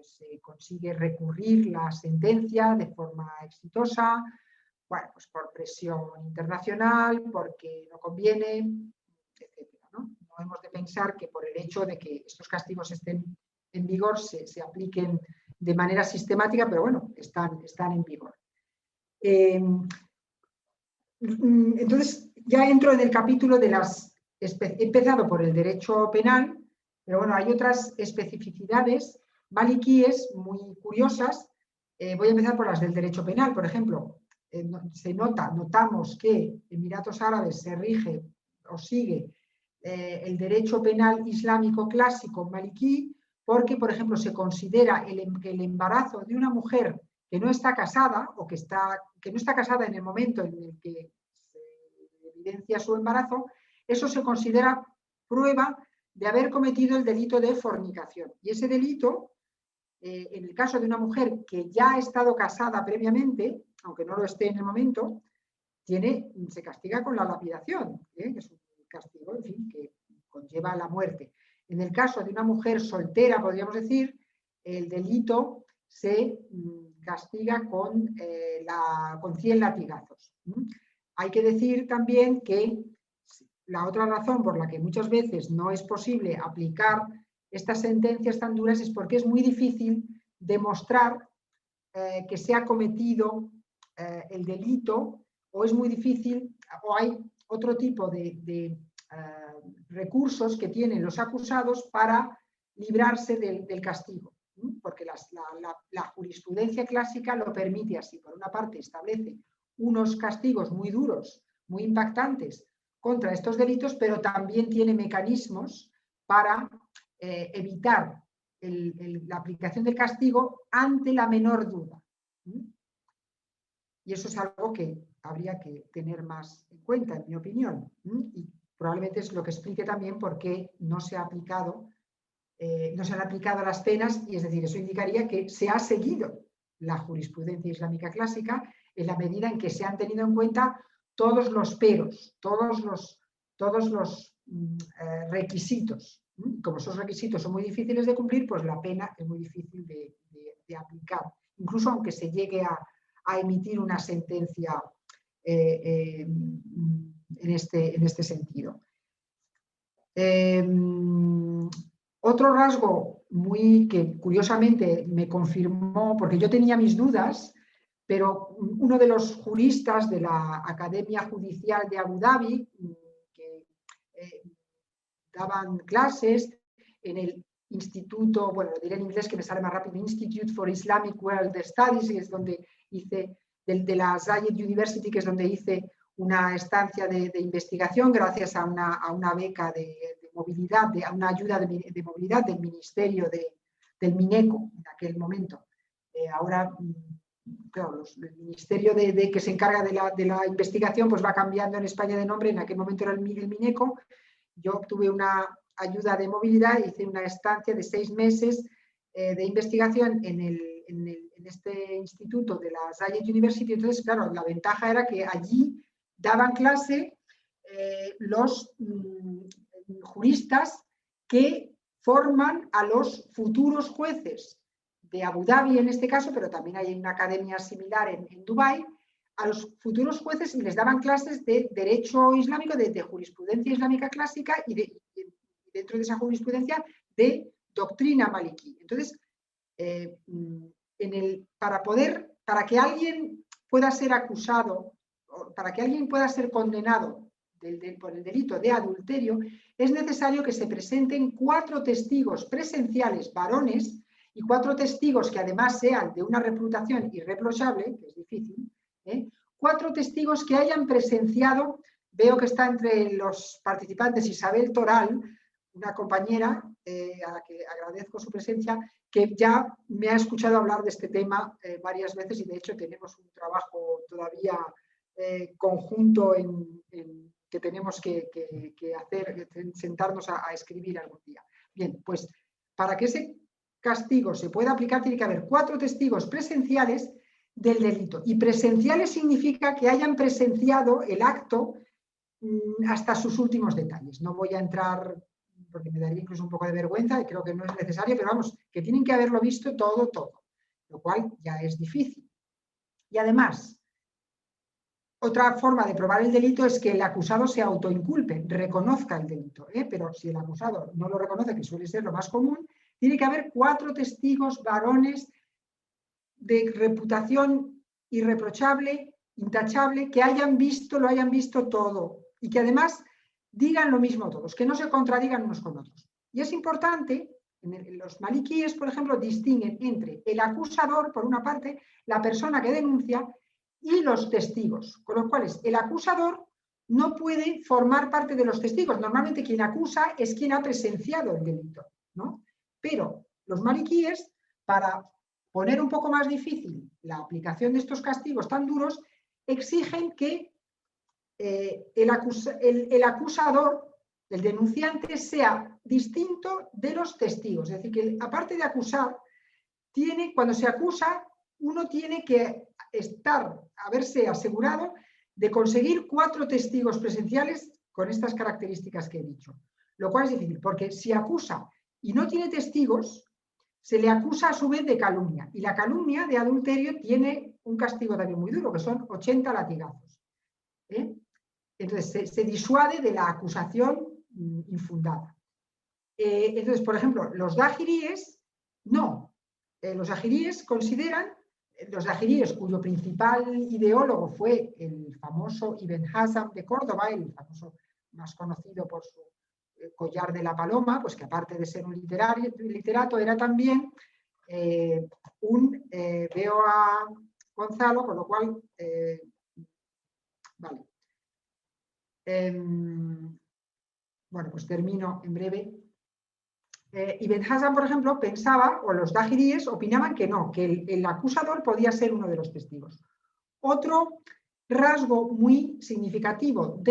se consigue recurrir la sentencia de forma exitosa, bueno, pues por presión internacional, porque no conviene, etc. ¿no? No hemos de pensar que por el hecho de que estos castigos estén en vigor se apliquen de manera sistemática, pero bueno, están en vigor. Entonces, ya entro en el capítulo de las... He empezado por el derecho penal, pero bueno, hay otras especificidades maliquíes muy curiosas. Voy a empezar por las del derecho penal, por ejemplo. Notamos que Emiratos Árabes se rige o sigue el derecho penal islámico clásico maliquí, porque, por ejemplo, se considera que el embarazo de una mujer que no está casada o que no está casada en el momento en el que se evidencia su embarazo, eso se considera prueba de haber cometido el delito de fornicación. Y ese delito, en el caso de una mujer que ya ha estado casada previamente, aunque no lo esté en el momento, se castiga con la lapidación, que es un castigo, en fin, que conlleva la muerte. En el caso de una mujer soltera, podríamos decir, el delito se castiga con 100 latigazos. Hay que decir también que la otra razón por la que muchas veces no es posible aplicar estas sentencias tan duras es porque es muy difícil demostrar que se ha cometido el delito, o es muy difícil, o hay otro tipo de recursos que tienen los acusados para librarse del castigo, porque la jurisprudencia clásica lo permite así. Por una parte, establece unos castigos muy duros, muy impactantes contra estos delitos, pero también tiene mecanismos para evitar la aplicación del castigo ante la menor duda. Y eso es algo que habría que tener más en cuenta, en mi opinión. Y probablemente es lo que explique también por qué no se han aplicado las penas, y es decir, eso indicaría que se ha seguido la jurisprudencia islámica clásica en la medida en que se han tenido en cuenta todos los peros, todos los requisitos. Como esos requisitos son muy difíciles de cumplir, pues la pena es muy difícil de aplicar, incluso aunque se llegue a emitir una sentencia en este sentido. Otro rasgo que curiosamente me confirmó, porque yo tenía mis dudas, pero uno de los juristas de la Academia Judicial de Abu Dhabi, que daban clases en el instituto, bueno, lo diré en inglés que me sale más rápido, Institute for Islamic World Studies, que es donde hice, de la Zayed University, que es donde hice una estancia de investigación gracias a una beca de movilidad, a una ayuda de movilidad del Ministerio del MINECO en aquel momento. Ahora, claro, el ministerio que se encarga de la investigación pues va cambiando en España de nombre, en aquel momento era el MINECO. Yo obtuve una ayuda de movilidad, hice una estancia de 6 meses de investigación en este instituto de la Zayed University. Entonces, claro, la ventaja era que allí daban clase los juristas que forman a los futuros jueces de Abu Dhabi en este caso, pero también hay una academia similar en Dubái, a los futuros jueces y les daban clases de derecho islámico, de jurisprudencia islámica clásica y dentro de esa jurisprudencia de doctrina maliki. Entonces, para que alguien pueda ser acusado, para que alguien pueda ser condenado por el delito de adulterio, es necesario que se presenten 4 testigos presenciales varones y 4 testigos que además sean de una reputación irreprochable, que es difícil, 4 testigos que hayan presenciado. Veo que está entre los participantes Isabel Toral, una compañera a la que agradezco su presencia, que ya me ha escuchado hablar de este tema varias veces y de hecho tenemos un trabajo todavía conjunto que tenemos que hacer, sentarnos a escribir algún día. Bien, pues para que ese castigo se pueda aplicar tiene que haber 4 testigos presenciales del delito. Y presenciales significa que hayan presenciado el acto hasta sus últimos detalles. No voy a entrar, porque me daría incluso un poco de vergüenza y creo que no es necesario, pero vamos, que tienen que haberlo visto todo, lo cual ya es difícil. Y además, otra forma de probar el delito es que el acusado se autoinculpe, reconozca el delito, pero si el acusado no lo reconoce, que suele ser lo más común, tiene que haber 4 testigos varones de reputación irreprochable, intachable, que lo hayan visto todo y que además digan lo mismo todos, que no se contradigan unos con otros. Y es importante, los malikíes, por ejemplo, distinguen entre el acusador, por una parte, la persona que denuncia, y los testigos, con los cuales el acusador no puede formar parte de los testigos. Normalmente quien acusa es quien ha presenciado el delito, ¿no? Pero los malikíes, para poner un poco más difícil la aplicación de estos castigos tan duros, exigen que el acusador, el denunciante, sea distinto de los testigos. Es decir, que aparte de acusar, cuando se acusa, uno tiene que haberse asegurado de conseguir 4 testigos presenciales con estas características que he dicho. Lo cual es difícil, porque si acusa y no tiene testigos, se le acusa a su vez de calumnia. Y la calumnia de adulterio tiene un castigo también muy duro, que son 80 latigazos. Entonces, se disuade de la acusación infundada. Entonces, por ejemplo, los dajiríes, no. Los dajiríes cuyo principal ideólogo fue el famoso Ibn Hazm de Córdoba, el famoso más conocido por su collar de la paloma, pues que aparte de ser un literato era también veo a Gonzalo, con lo cual vale. Bueno, pues termino en breve. Ibn Hazm, por ejemplo, pensaba, o los dajiríes opinaban que no, que el acusador podía ser uno de los testigos. Otro rasgo muy significativo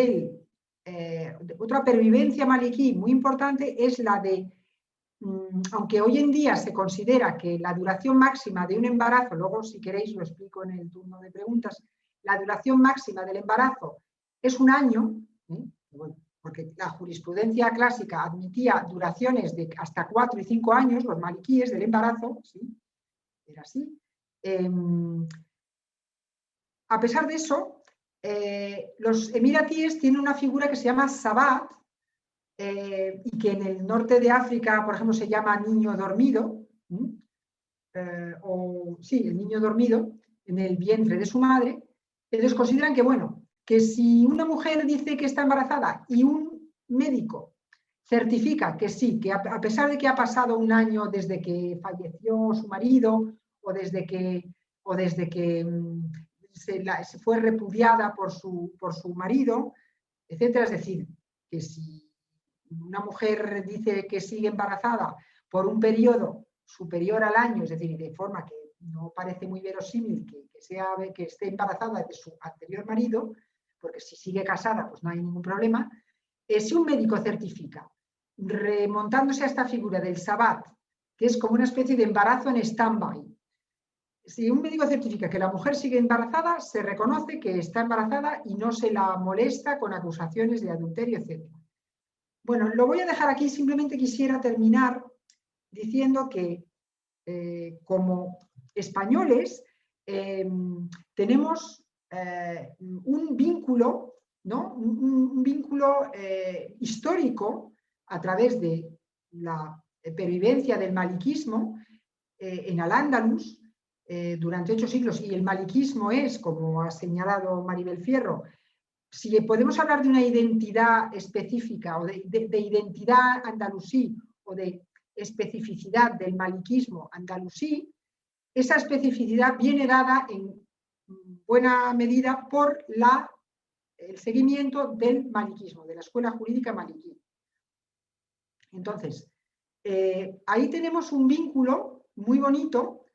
otra pervivencia malikí muy importante es la de, aunque hoy en día se considera que la duración máxima de un embarazo, luego si queréis lo explico en el turno de preguntas, la duración máxima del embarazo es 1 año, bueno, porque la jurisprudencia clásica admitía duraciones de hasta 4 y 5 años, los malikíes, del embarazo, ¿sí? Era así. A pesar de eso, los emiratíes tienen una figura que se llama Sabat, y que en el norte de África, por ejemplo, se llama niño dormido, el niño dormido en el vientre de su madre. Entonces consideran que, bueno, que si una mujer dice que está embarazada y un médico certifica que sí, que a pesar de que ha pasado un año desde que falleció su marido o desde que se fue repudiada por su marido, etcétera, es decir, que si una mujer dice que sigue embarazada por un periodo superior al año, es decir, de forma que no parece muy verosímil que esté embarazada de su anterior marido, porque si sigue casada pues no hay ningún problema, si un médico certifica, remontándose a esta figura del Sabbat, que es como una especie de embarazo en stand-by, si un médico certifica que la mujer sigue embarazada, se reconoce que está embarazada y no se la molesta con acusaciones de adulterio, etc. Bueno, lo voy a dejar aquí, simplemente quisiera terminar diciendo que como españoles tenemos un vínculo, ¿no? un vínculo histórico a través de la pervivencia del maliquismo en Al-Ándalus durante 8 siglos, y el maliquismo es, como ha señalado Maribel Fierro, si podemos hablar de una identidad específica o de identidad andalusí o de especificidad del maliquismo andalusí, esa especificidad viene dada en buena medida por el seguimiento del maliquismo, de la escuela jurídica maliquí. Entonces, ahí tenemos un vínculo muy bonito.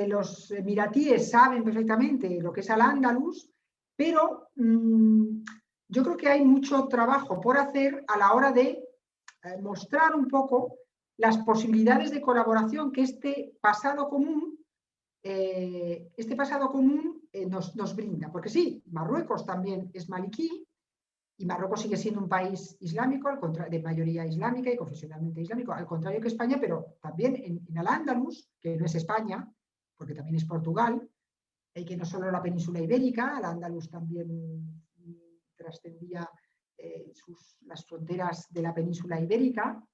Los emiratíes saben perfectamente lo que es Al-Ándalus, pero yo creo que hay mucho trabajo por hacer a la hora de mostrar un poco las posibilidades de colaboración que este pasado común nos brinda. Porque sí, Marruecos también es maliquí y Marruecos sigue siendo un país islámico, de mayoría islámica y confesionalmente islámico, al contrario que España, pero también en Al-Ándalus, que no es España, porque también es Portugal, y que no solo la península ibérica, Al-Ándalus también trascendía las fronteras de la península ibérica.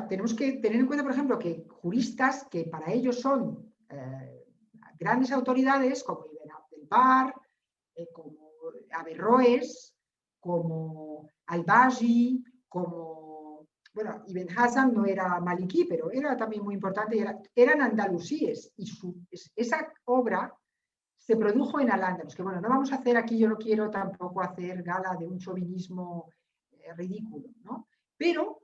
Tenemos que tener en cuenta, por ejemplo, que juristas que para ellos son grandes autoridades, como Ibn Abdelbar, como Averroes, como Al-Baji, como, bueno, Ibn Hazm no era maliquí, pero era también muy importante, eran andalusíes, y esa obra se produjo en Al-Ándalus, que bueno, no vamos a hacer aquí, yo no quiero tampoco hacer gala de un chauvinismo ridículo, ¿no? Pero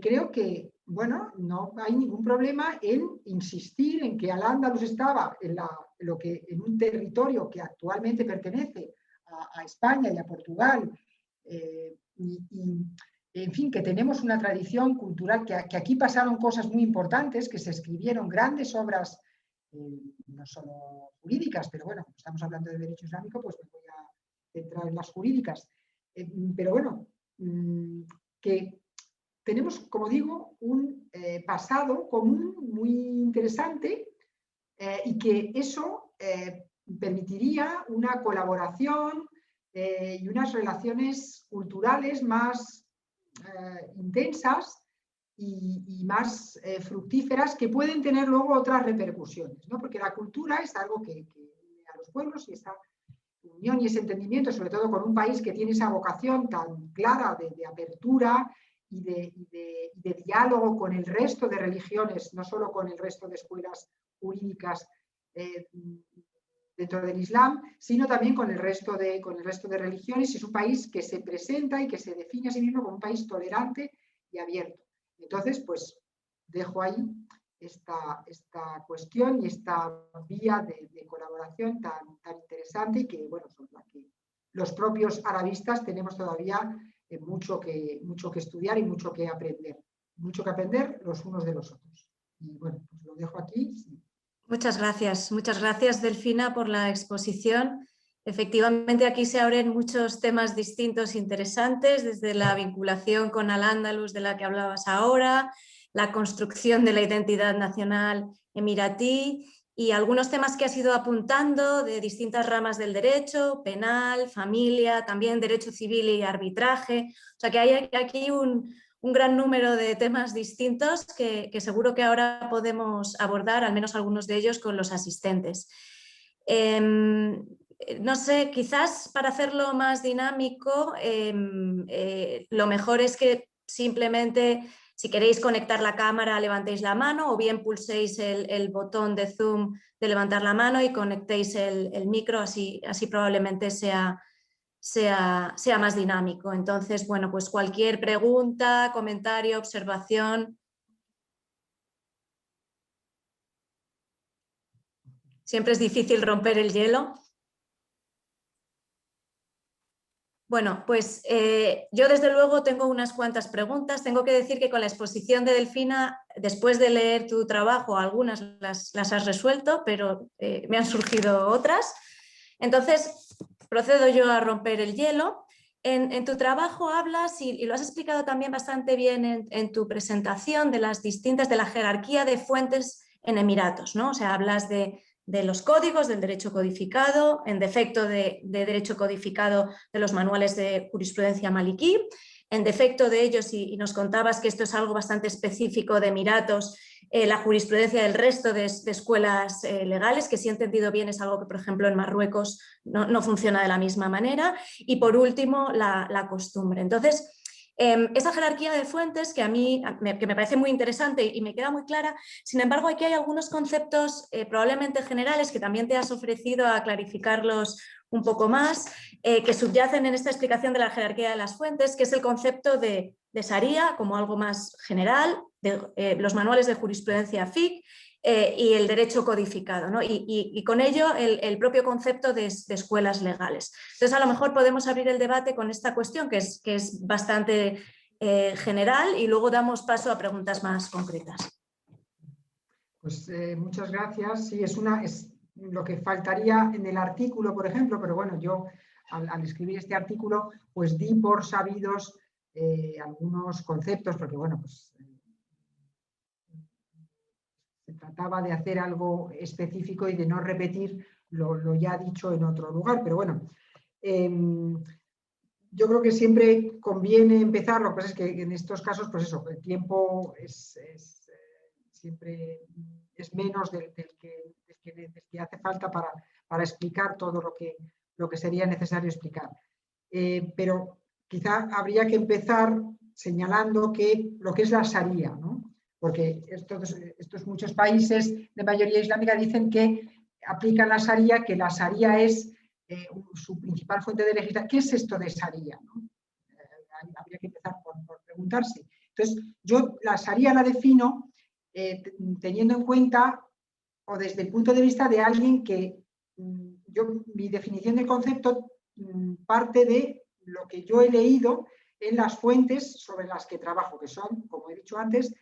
creo que, bueno, no hay ningún problema en insistir en que Al-Ándalus estaba en un territorio que actualmente pertenece a España y a Portugal, en fin, que tenemos una tradición cultural, que aquí pasaron cosas muy importantes, que se escribieron grandes obras, no solo jurídicas, pero bueno, estamos hablando de derecho islámico, pues me voy a centrar en las jurídicas. Pero bueno, que tenemos, como digo, un pasado común muy interesante y que eso permitiría una colaboración y unas relaciones culturales más intensas y más fructíferas, que pueden tener luego otras repercusiones, ¿no? Porque la cultura es algo que une a los pueblos, y esa unión y ese entendimiento, sobre todo con un país que tiene esa vocación tan clara de apertura y de diálogo con el resto de religiones, no solo con el resto de escuelas jurídicas dentro del Islam, sino también con el resto de religiones. Es un país que se presenta y que se define a sí mismo como un país tolerante y abierto. Entonces, pues dejo ahí esta cuestión y esta vía de colaboración tan interesante, y que, bueno, son la que los propios arabistas tenemos todavía mucho que estudiar y mucho que aprender los unos de los otros. Y bueno, pues lo dejo aquí. Sí. Muchas gracias Delfina por la exposición. Efectivamente, aquí se abren muchos temas distintos e interesantes, desde la vinculación con Al-Ándalus de la que hablabas ahora, la construcción de la identidad nacional emiratí y algunos temas que has ido apuntando de distintas ramas del derecho, penal, familia, también derecho civil y arbitraje. O sea que hay aquí un gran número de temas distintos que seguro que ahora podemos abordar, al menos algunos de ellos, con los asistentes. No sé, quizás para hacerlo más dinámico, lo mejor es que simplemente, si queréis conectar la cámara, levantéis la mano o bien pulséis el botón de Zoom de levantar la mano y conectéis el micro, así probablemente sea más dinámico. Entonces, bueno, pues cualquier pregunta, comentario, observación. Siempre es difícil romper el hielo. Bueno, pues yo desde luego tengo unas cuantas preguntas. Tengo que decir que con la exposición de Delfina, después de leer tu trabajo, algunas las has resuelto, pero me han surgido otras. Entonces, procedo yo a romper el hielo. En tu trabajo hablas, y lo has explicado también bastante bien en tu presentación, de la jerarquía de fuentes en Emiratos, ¿no? O sea, hablas de los códigos del derecho codificado, en defecto de derecho codificado de los manuales de jurisprudencia maliquí, en defecto de ellos, y nos contabas que esto es algo bastante específico de Emiratos, la jurisprudencia del resto de escuelas legales, que si he entendido bien es algo que, por ejemplo, en Marruecos no funciona de la misma manera, y por último, la costumbre. Entonces, esa jerarquía de fuentes que a mí me parece muy interesante y me queda muy clara. Sin embargo, aquí hay algunos conceptos probablemente generales que también te has ofrecido a clarificarlos un poco más, que subyacen en esta explicación de la jerarquía de las fuentes, que es el concepto de Sharia como algo más general, de los manuales de jurisprudencia FIC, y el derecho codificado, ¿no? Y con ello el propio concepto de escuelas legales. Entonces, a lo mejor podemos abrir el debate con esta cuestión, que es bastante general, y luego damos paso a preguntas más concretas. Pues muchas gracias. Sí, es lo que faltaría en el artículo, por ejemplo, pero bueno, yo al escribir este artículo, pues di por sabidos algunos conceptos, porque bueno, pues se trataba de hacer algo específico y de no repetir lo ya dicho en otro lugar. Pero bueno, yo creo que siempre conviene empezar. Lo que pasa es que en estos casos, pues eso, el tiempo siempre es menos del que hace falta para explicar todo lo que sería necesario explicar. Pero quizá habría que empezar señalando lo que es la Sharia, ¿no? Porque estos muchos países de mayoría islámica dicen que aplican la Sharia, que la Sharia es su principal fuente de legislación. ¿Qué es esto de Sharia, ¿no? Habría que empezar por preguntarse. Entonces, yo la Sharia la defino teniendo en cuenta, o desde el punto de vista de alguien que mi definición del concepto parte de lo que yo he leído en las fuentes sobre las que trabajo, que son, como he dicho antes,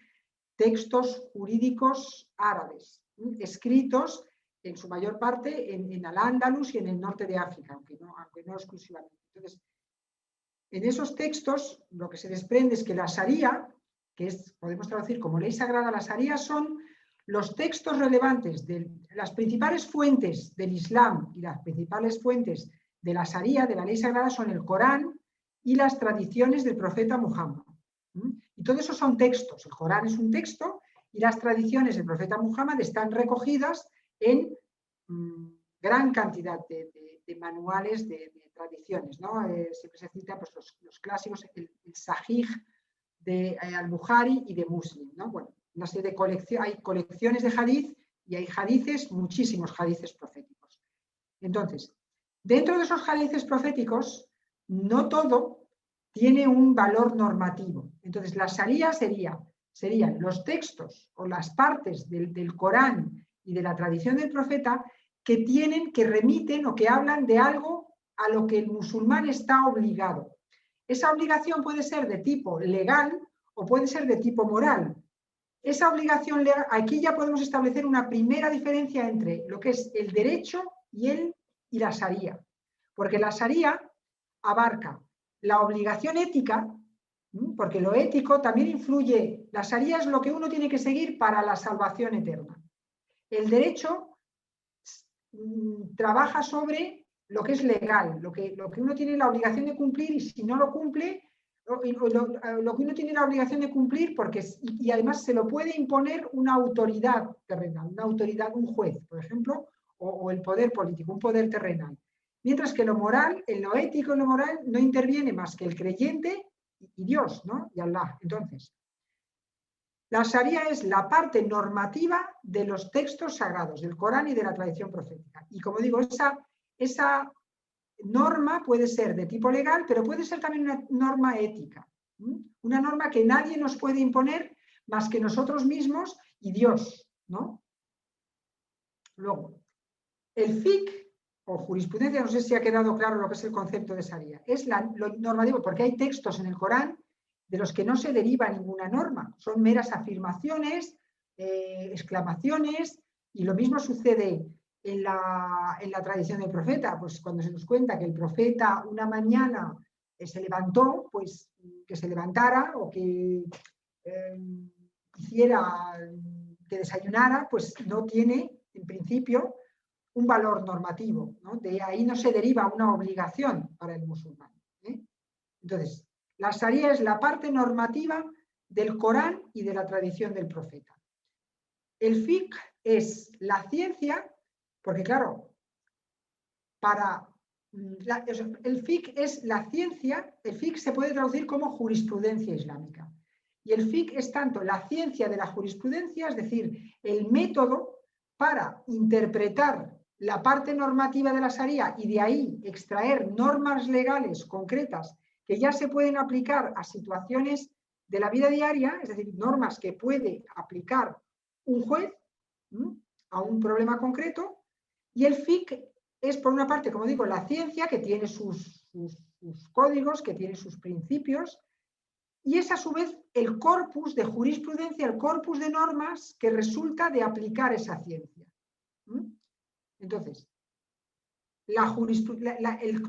textos jurídicos árabes, escritos en su mayor parte en Al-Ándalus y en el norte de África, aunque no exclusivamente. Entonces, en esos textos lo que se desprende es que la Sharia, que podemos traducir como ley sagrada, la Sharia son los textos relevantes de las principales fuentes del Islam, y las principales fuentes de la Sharia, de la ley sagrada, son el Corán y las tradiciones del profeta Muhammad. Y todo eso son textos. El Corán es un texto y las tradiciones del profeta Muhammad están recogidas en gran cantidad de manuales de tradiciones, ¿no? Siempre se cita pues, los clásicos, el Sahih de Al-Bukhari y de Muslim, ¿no? Bueno, una serie de hay colecciones de hadith y hay hadices, muchísimos hadices proféticos. Entonces, dentro de esos hadices proféticos, no todo tiene un valor normativo. Entonces, la Sharia serían los textos o las partes del Corán y de la tradición del profeta que remiten o que hablan de algo a lo que el musulmán está obligado. Esa obligación puede ser de tipo legal o puede ser de tipo moral. Esa obligación legal, aquí ya podemos establecer una primera diferencia entre lo que es el derecho y la Sharia. Porque la Sharia abarca la obligación ética, porque lo ético también influye. La Sharia es lo que uno tiene que seguir para la salvación eterna. El derecho trabaja sobre lo que es legal, lo que uno tiene la obligación de cumplir, y si no lo cumple, lo que uno tiene la obligación de cumplir, y además se lo puede imponer una autoridad terrenal, una autoridad, un juez, por ejemplo, o el poder político, un poder terrenal. Mientras que lo moral, en lo ético y lo moral, no interviene más que el creyente y Dios, ¿no? Y Allah. Entonces, la Sharia es la parte normativa de los textos sagrados, del Corán y de la tradición profética. Y como digo, esa norma puede ser de tipo legal, pero puede ser también una norma ética. Una norma que nadie nos puede imponer más que nosotros mismos y Dios, ¿no? Luego, el fiqh o jurisprudencia, no sé si ha quedado claro lo que es el concepto de Sharia, es lo normativo, porque hay textos en el Corán de los que no se deriva ninguna norma, son meras afirmaciones, exclamaciones, y lo mismo sucede en la tradición del profeta, pues cuando se nos cuenta que el profeta una mañana se levantó, pues que se levantara o que hiciera que desayunara, pues no tiene, en principio, un valor normativo, ¿no? De ahí no se deriva una obligación para el musulmán, ¿eh? Entonces, la Sharia es la parte normativa del Corán y de la tradición del profeta. El fiqh es la ciencia, porque claro, el fiqh es la ciencia, el fiqh se puede traducir como jurisprudencia islámica. Y el fiqh es tanto la ciencia de la jurisprudencia, es decir, el método para interpretar la parte normativa de la Sharia y de ahí extraer normas legales concretas que ya se pueden aplicar a situaciones de la vida diaria, es decir, normas que puede aplicar un juez a un problema concreto. Y el fiqh es, por una parte, como digo, la ciencia que tiene sus códigos, que tiene sus principios, y es a su vez el corpus de jurisprudencia, el corpus de normas que resulta de aplicar esa ciencia. Entonces,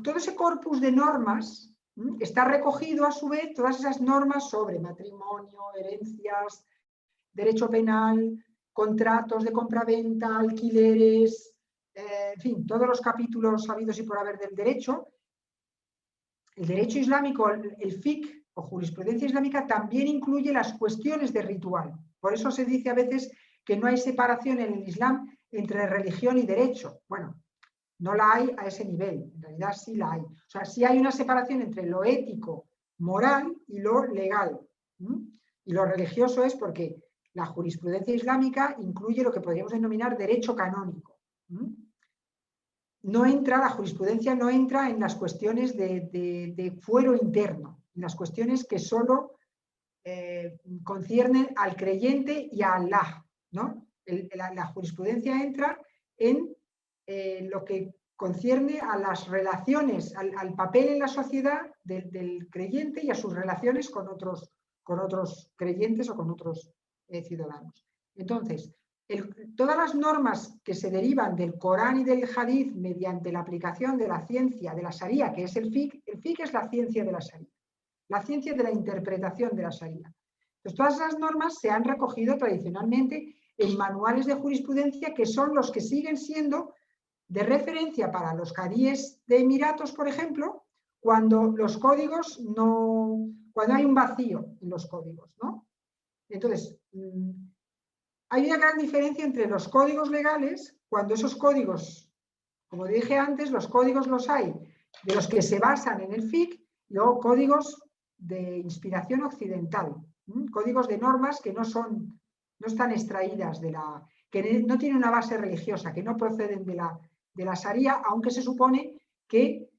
todo ese corpus de normas está recogido a su vez, todas esas normas sobre matrimonio, herencias, derecho penal, contratos de compraventa, alquileres, en fin, todos los capítulos habidos y por haber del derecho. El derecho islámico, el fiqh o jurisprudencia islámica también incluye las cuestiones de ritual. Por eso se dice a veces que no hay separación en el Islam entre religión y derecho. Bueno, no la hay a ese nivel, en realidad sí la hay. O sea, sí hay una separación entre lo ético, moral y lo legal. Y lo religioso es porque la jurisprudencia islámica incluye lo que podríamos denominar derecho canónico. La jurisprudencia no entra en las cuestiones de fuero interno, en las cuestiones que solo conciernen al creyente y a Allah, ¿no? La jurisprudencia entra en lo que concierne a las relaciones, al papel en la sociedad del creyente y a sus relaciones con otros creyentes o con otros ciudadanos. Entonces, todas las normas que se derivan del Corán y del Hadith mediante la aplicación de la ciencia de la Sharia, que es el fiqh es la ciencia de la Sharia, la ciencia de la interpretación de la Sharia. Entonces, todas esas normas se han recogido tradicionalmente en manuales de jurisprudencia que son los que siguen siendo de referencia para los cadíes de Emiratos, por ejemplo, cuando los códigos cuando hay un vacío en los códigos, ¿no? Entonces, hay una gran diferencia entre los códigos legales, cuando esos códigos, como dije antes, los códigos los hay de los que se basan en el fiqh, y luego códigos de inspiración occidental, códigos de normas que no están extraídas que no tienen una base religiosa, que no proceden de la Sharia, aunque se supone que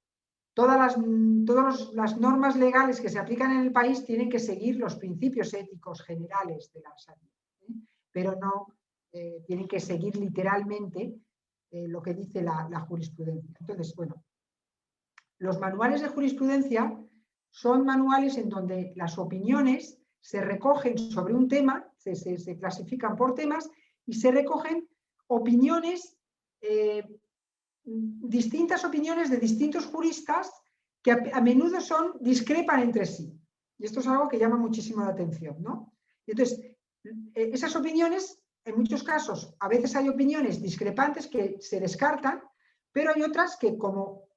todas las normas legales que se aplican en el país tienen que seguir los principios éticos generales de la Sharia, pero no tienen que seguir literalmente lo que dice la jurisprudencia. Entonces, bueno, los manuales de jurisprudencia son manuales en donde las opiniones se recogen sobre un tema, se clasifican por temas y se recogen opiniones, distintas opiniones de distintos juristas que a menudo discrepan entre sí. Y esto es algo que llama muchísimo la atención, ¿no? Y entonces, esas opiniones en muchos casos, a veces hay opiniones discrepantes que se descartan, pero hay otras que como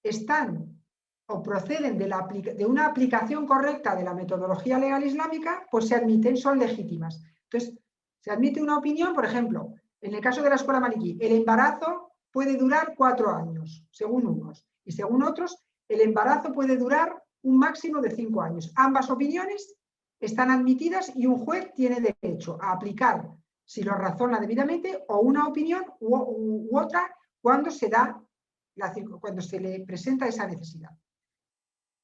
están o proceden de una aplicación correcta de la metodología legal islámica, pues se admiten, son legítimas. Entonces, se admite una opinión, por ejemplo, en el caso de la escuela maliquí, el embarazo puede durar 4 años, según unos, y según otros, el embarazo puede durar un máximo de 5 años. Ambas opiniones están admitidas y un juez tiene derecho a aplicar, si lo razona debidamente, o una opinión u otra cuando se le presenta esa necesidad.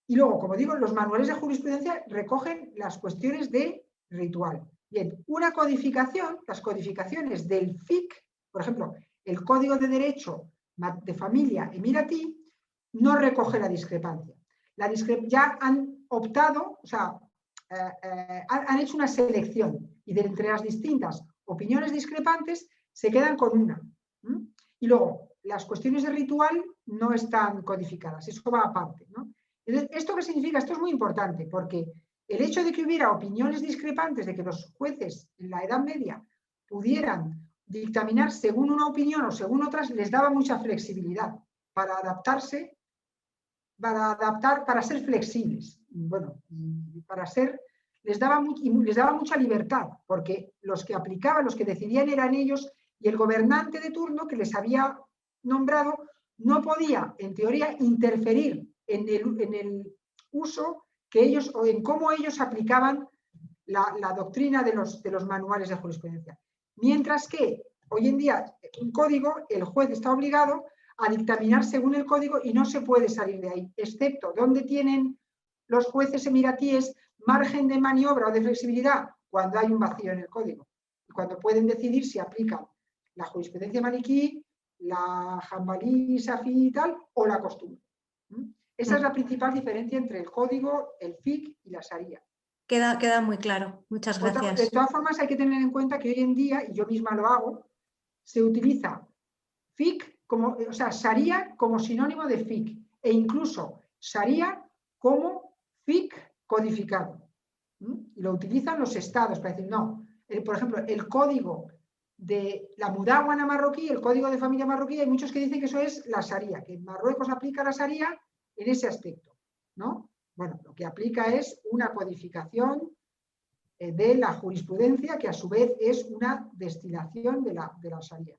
Y luego, como digo, los manuales de jurisprudencia recogen las cuestiones de ritual. Bien, una codificación, las codificaciones del FIC, por ejemplo, el Código de Derecho de Familia emiratí, no recoge la discrepancia. Ya han optado, o sea, han hecho una selección y de entre las distintas opiniones discrepantes se quedan con una. Y luego, las cuestiones de ritual no están codificadas, eso va aparte, ¿no? Entonces, ¿esto qué significa? Esto es muy importante porque el hecho de que hubiera opiniones discrepantes, de que los jueces en la Edad Media pudieran dictaminar según una opinión o según otras, les daba mucha flexibilidad para adaptarse, para ser flexibles. Bueno, les daba mucha libertad, porque los que aplicaban, los que decidían eran ellos, y el gobernante de turno que les había nombrado no podía, en teoría, interferir en el uso que ellos, o en cómo ellos aplicaban la doctrina de los manuales de jurisprudencia. Mientras que hoy en día, un código, el juez está obligado a dictaminar según el código y no se puede salir de ahí, excepto donde tienen los jueces emiratíes margen de maniobra o de flexibilidad cuando hay un vacío en el código, cuando pueden decidir si aplican la jurisprudencia maliquí, la hanbalí, safí y tal, o la costumbre. Esa es la principal diferencia entre el código, el FIC y la Sharia. Queda muy claro. Muchas gracias. De todas formas, hay que tener en cuenta que hoy en día, y yo misma lo hago, se utiliza FIC, o sea, Sharia como sinónimo de FIC, e incluso Sharia como FIC codificado. Y lo utilizan los estados para decir, no, por ejemplo, el código de la mudáwana marroquí, el código de familia marroquí, hay muchos que dicen que eso es la Sharia, que Marruecos aplica la Sharia en ese aspecto, ¿no? Bueno, lo que aplica es una codificación de la jurisprudencia que a su vez es una destilación de la Sharia.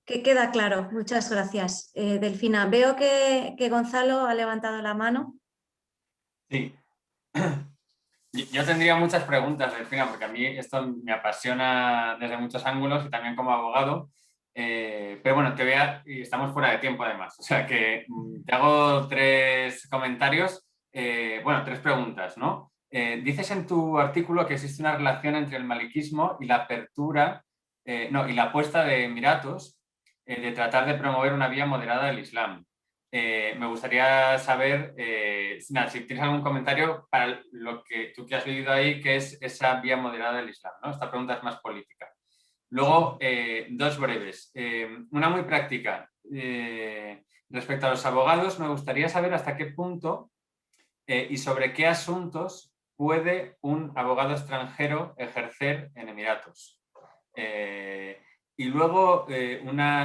Que queda claro, muchas gracias. Delfina, veo que Gonzalo ha levantado la mano. Sí. Yo tendría muchas preguntas, Delfina, porque a mí esto me apasiona desde muchos ángulos y también como abogado. Pero bueno, y estamos fuera de tiempo además, o sea que te hago 3 comentarios, 3 preguntas, ¿no? Dices en tu artículo que existe una relación entre el maliquismo y la apertura, y la apuesta de Emiratos de tratar de promover una vía moderada del Islam. Me gustaría saber si tienes algún comentario para lo que tú que has vivido ahí, que es esa vía moderada del Islam, ¿no? Esta pregunta es más política. Luego, 2 breves. Una muy práctica. Respecto a los abogados, me gustaría saber hasta qué punto y sobre qué asuntos puede un abogado extranjero ejercer en Emiratos. Y luego,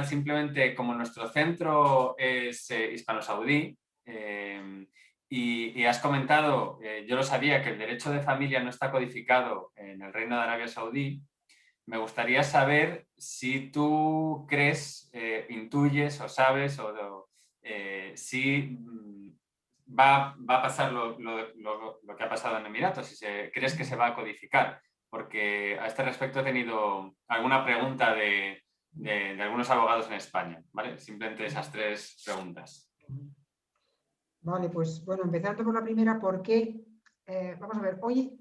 simplemente como nuestro centro es hispano-saudí, y has comentado, yo lo sabía, que el derecho de familia no está codificado en el Reino de Arabia Saudí. Me gustaría saber si tú crees, intuyes o sabes si va a pasar lo que ha pasado en Emiratos, si crees que se va a codificar, porque a este respecto he tenido alguna pregunta de algunos abogados en España, ¿vale? Simplemente esas 3 preguntas. Vale, pues bueno, empezando por la primera, ¿por qué? Vamos a ver, hoy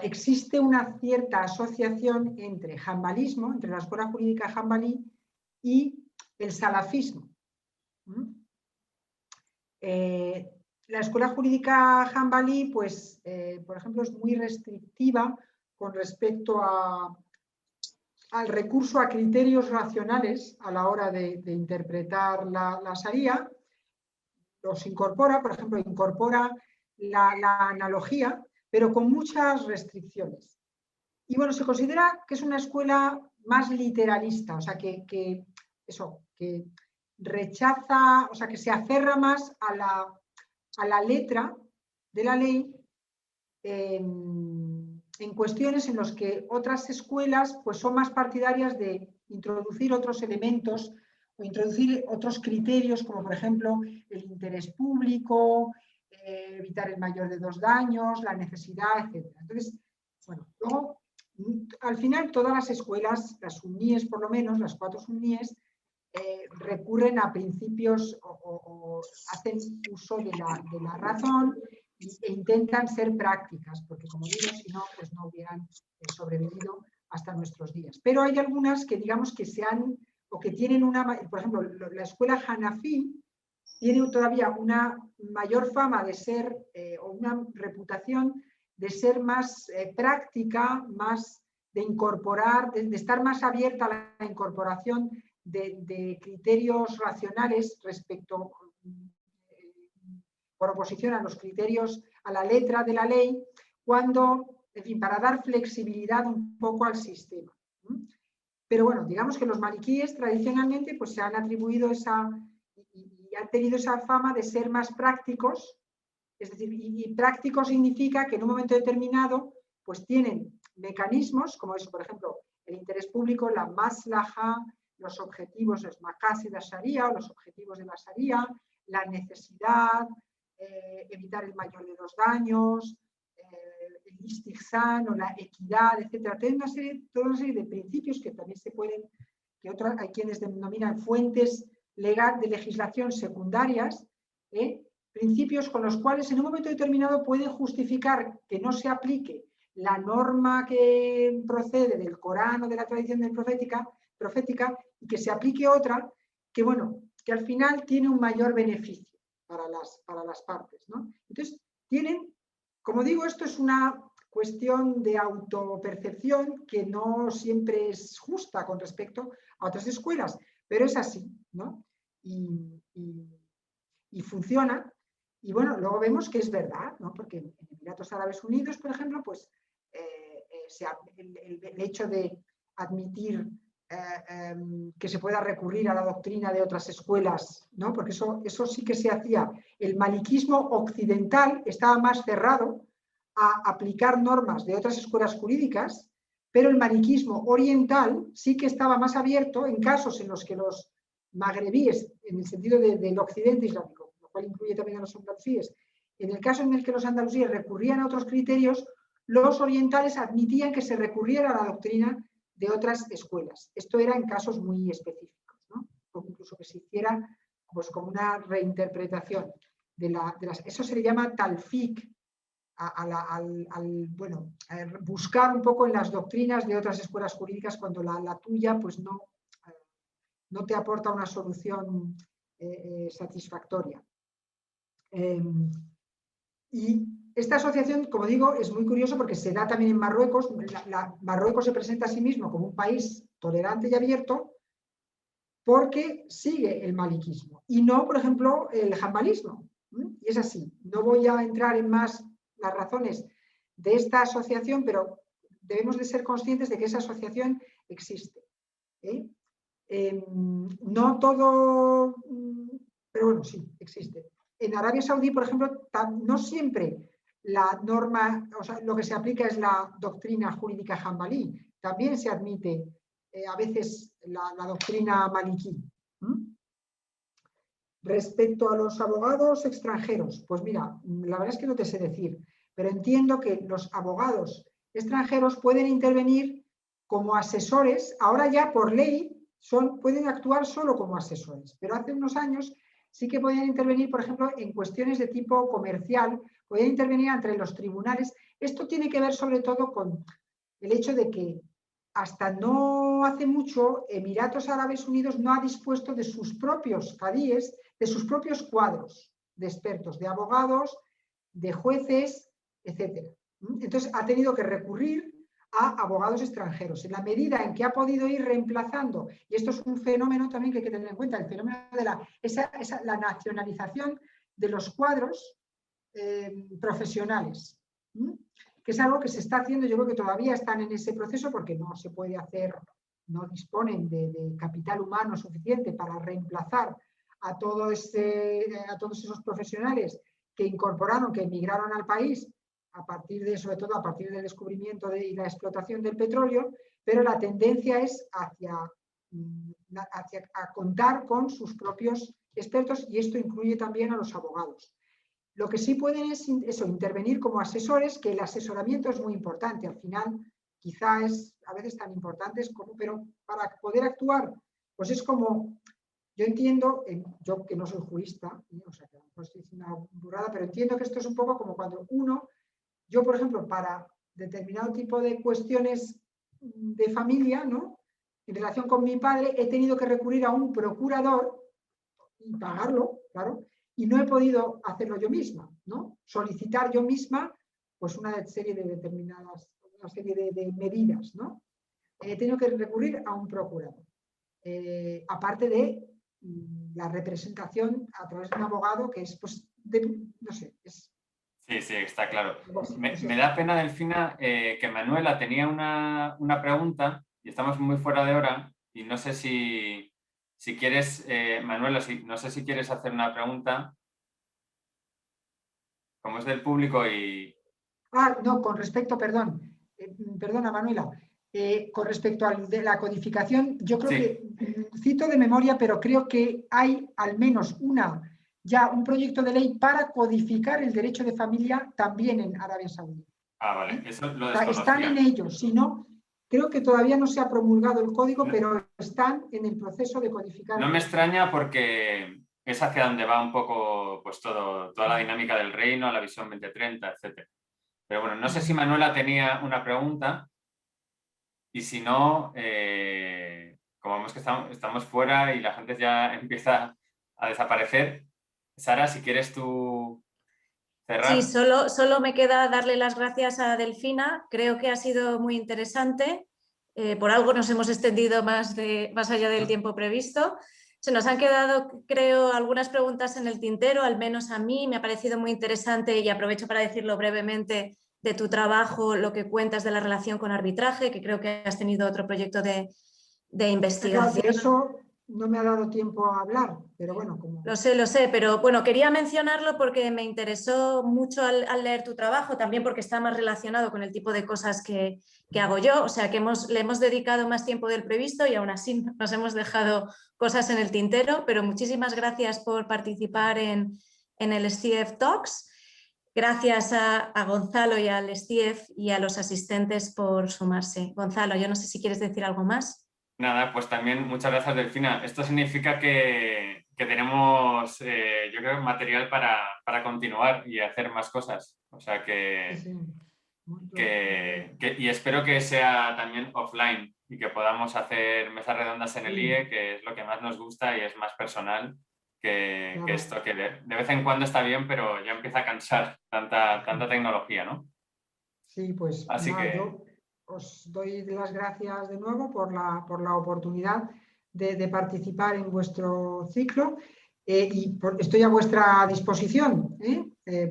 existe una cierta asociación entre hanbalismo, entre la escuela jurídica hanbalí y el salafismo. La escuela jurídica hanbalí, pues, por ejemplo, es muy restrictiva con respecto al recurso a criterios racionales a la hora de interpretar la Sharia. Los incorpora, por ejemplo, incorpora la analogía, pero con muchas restricciones. Y bueno, se considera que es una escuela más literalista, o sea, que rechaza, o sea, que se aferra más a la letra de la ley en cuestiones en las que otras escuelas pues, son más partidarias de introducir otros elementos o introducir otros criterios, como por ejemplo el interés público, evitar el mayor de 2 daños, la necesidad, etc. Entonces, bueno, luego, al final todas las escuelas, las suníes por lo menos, las 4 suníes, recurren a principios o hacen uso de la razón e intentan ser prácticas, porque como digo, si no, pues no hubieran sobrevivido hasta nuestros días. Pero hay algunas que digamos que se han, o que tienen una, por ejemplo, la escuela Hanafi tiene todavía una mayor fama de ser, o una reputación de ser más práctica, más de incorporar, de estar más abierta a la incorporación de criterios racionales respecto, por oposición a los criterios, a la letra de la ley, cuando, en fin, para dar flexibilidad un poco al sistema. Pero bueno, digamos que los maliquíes tradicionalmente pues, se han atribuido esa, y han tenido esa fama de ser más prácticos, es decir, y práctico significa que en un momento determinado pues tienen mecanismos, como eso, por ejemplo, el interés público, la maslaha, los objetivos, los maqasid sharia, los objetivos de la sharia, la necesidad, evitar el mayor de 2 daños, el istihsan o la equidad, etc. Toda una serie de principios que también se pueden, hay quienes denominan fuentes de legislación secundarias, principios con los cuales en un momento determinado pueden justificar que no se aplique la norma que procede del Corán o de la tradición profética y que se aplique otra que, bueno, que al final tiene un mayor beneficio para las partes, ¿no? Entonces, tienen, como digo, esto es una cuestión de autopercepción que no siempre es justa con respecto a otras escuelas, pero es así, ¿no? Y funciona. Y bueno, luego vemos que es verdad, ¿no? Porque en Emiratos Árabes Unidos, por ejemplo, pues el hecho de admitir que se pueda recurrir a la doctrina de otras escuelas, ¿no? Porque eso sí que se hacía. El maliquismo occidental estaba más cerrado a aplicar normas de otras escuelas jurídicas, pero el maliquismo oriental sí que estaba más abierto en casos en los que los magrebíes, en el sentido del occidente islámico, lo cual incluye también a los andalusíes, en el caso en el que los andalusíes recurrían a otros criterios, los orientales admitían que se recurriera a la doctrina de otras escuelas. Esto era en casos muy específicos, ¿no? O incluso que se hiciera pues, como una reinterpretación de las... Eso se le llama talfiq, bueno, buscar un poco en las doctrinas de otras escuelas jurídicas cuando la tuya pues no te aporta una solución satisfactoria. Y esta asociación, como digo, es muy curioso porque se da también en Marruecos. Marruecos se presenta a sí mismo como un país tolerante y abierto porque sigue el maliquismo y no, por ejemplo, el hanbalismo. Y es así. No voy a entrar en más las razones de esta asociación, pero debemos de ser conscientes de que esa asociación existe. No todo, pero bueno, sí, existe. En Arabia Saudí, por ejemplo, no siempre la norma, o sea, lo que se aplica es la doctrina jurídica hanbalí. También se admite a veces la doctrina maliquí. Respecto a los abogados extranjeros, pues mira, la verdad es que no te sé decir, pero entiendo que los abogados extranjeros pueden intervenir como asesores, ahora ya por ley pueden actuar solo como asesores, pero hace unos años sí que podían intervenir, por ejemplo, en cuestiones de tipo comercial, podían intervenir entre los tribunales. Esto tiene que ver sobre todo con el hecho de que hasta no hace mucho Emiratos Árabes Unidos no ha dispuesto de sus propios cadíes, de sus propios cuadros de expertos, de abogados, de jueces, etc. Entonces ha tenido que recurrir a abogados extranjeros. En la medida en que ha podido ir reemplazando, y esto es un fenómeno también que hay que tener en cuenta, el fenómeno de la nacionalización de los cuadros profesionales. que es algo que se está haciendo. Yo creo que todavía están en ese proceso porque no se puede hacer, no disponen de capital humano suficiente para reemplazar a todos esos profesionales que incorporaron, que emigraron al país a partir de, sobre todo a partir del descubrimiento y la explotación del petróleo, pero la tendencia es hacia a contar con sus propios expertos, y esto incluye también a los abogados. Lo que sí pueden es eso, intervenir como asesores, que el asesoramiento es muy importante. Al final, quizá es a veces tan importante como, pero para poder actuar, pues es como, yo entiendo, yo que no soy jurista, o sea, que a lo mejor estoy diciendo una burrada, pero entiendo que esto es un poco como cuando yo, por ejemplo, para determinado tipo de cuestiones de familia, ¿no?, en relación con mi padre, he tenido que recurrir a un procurador y pagarlo, claro, y no he podido hacerlo yo misma, ¿no? Solicitar yo misma, pues una serie de medidas, ¿no? He tenido que recurrir a un procurador. Aparte de la representación a través de un abogado que es, pues, no sé, es... Sí, está claro. Me da pena, Delfina, que Manuela tenía una pregunta y estamos muy fuera de hora y no sé si quieres, Manuela, no sé si quieres hacer una pregunta, como es del público y... no, con respecto, perdona Manuela, con respecto a la codificación, yo creo que, cito de memoria, pero creo que hay al menos un proyecto de ley para codificar el derecho de familia también en Arabia Saudí. Vale, eso lo desconocía. Están en ello, si no, creo que todavía no se ha promulgado el código, pero están en el proceso de codificar. No me extraña porque es hacia donde va un poco, pues toda la dinámica del reino, la visión 2030, etc. Pero bueno, no sé si Manuela tenía una pregunta y si no, como vemos que estamos fuera y la gente ya empieza a desaparecer, Sara, si quieres tú cerrar. Sí, solo me queda darle las gracias a Delfina. Creo que ha sido muy interesante. Por algo nos hemos extendido más allá del tiempo previsto. Se nos han quedado, creo, algunas preguntas en el tintero, al menos a mí. Me ha parecido muy interesante, y aprovecho para decirlo brevemente, de tu trabajo, lo que cuentas de la relación con arbitraje, que creo que has tenido otro proyecto de investigación. De eso no me ha dado tiempo a hablar, pero bueno, como... Lo sé, pero bueno, quería mencionarlo porque me interesó mucho al leer tu trabajo, también porque está más relacionado con el tipo de cosas que hago yo, o sea que le hemos dedicado más tiempo del previsto y aún así nos hemos dejado cosas en el tintero, pero muchísimas gracias por participar en el STIEF Talks. Gracias a Gonzalo y al STIEF y a los asistentes por sumarse. Gonzalo, yo no sé si quieres decir algo más. Nada, pues también muchas gracias, Delfina. Esto significa que tenemos, yo creo, material para continuar y hacer más cosas. O sea y espero que sea también offline y que podamos hacer mesas redondas en el IE, que es lo que más nos gusta y es más personal que esto, que de vez en cuando está bien, pero ya empieza a cansar tanta tecnología, ¿no? Sí, pues así que... yo os doy las gracias de nuevo por la oportunidad de participar en vuestro ciclo, y estoy a vuestra disposición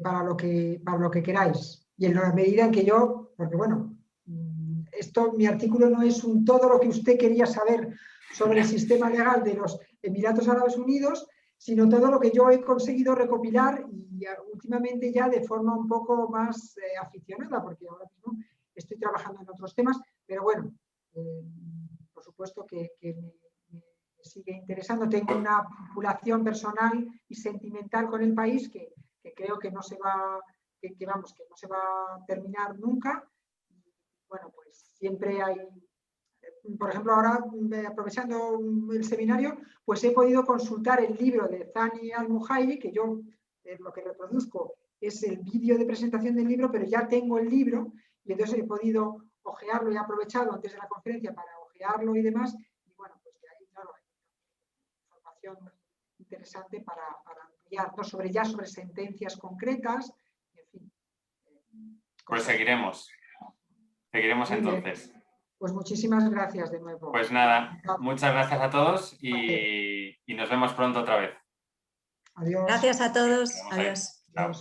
para lo que queráis. Y en la medida en que porque bueno, mi artículo no es todo lo que usted quería saber sobre el sistema legal de los Emiratos Árabes Unidos, sino todo lo que yo he conseguido recopilar y últimamente ya de forma un poco más aficionada, porque ahora mismo estoy trabajando en otros temas, pero bueno, por supuesto que me sigue interesando. Tengo una vinculación personal y sentimental con el país que creo que no se va, que no se va a terminar nunca. Y, bueno, pues siempre hay... Por ejemplo, ahora, aprovechando el seminario, pues he podido consultar el libro de Thani Al-Muhairi, que yo lo que reproduzco es el vídeo de presentación del libro, pero ya tengo el libro y entonces he podido ojearlo y he aprovechado antes de la conferencia para ojearlo y demás. Y bueno, pues de ahí, claro, hay información interesante para ampliar, ¿no? sobre sentencias concretas, en fin. Pues seguiremos entonces. Pues muchísimas gracias de nuevo. Pues nada, muchas gracias a todos y nos vemos pronto otra vez. Adiós. Gracias a todos. Adiós. Chao.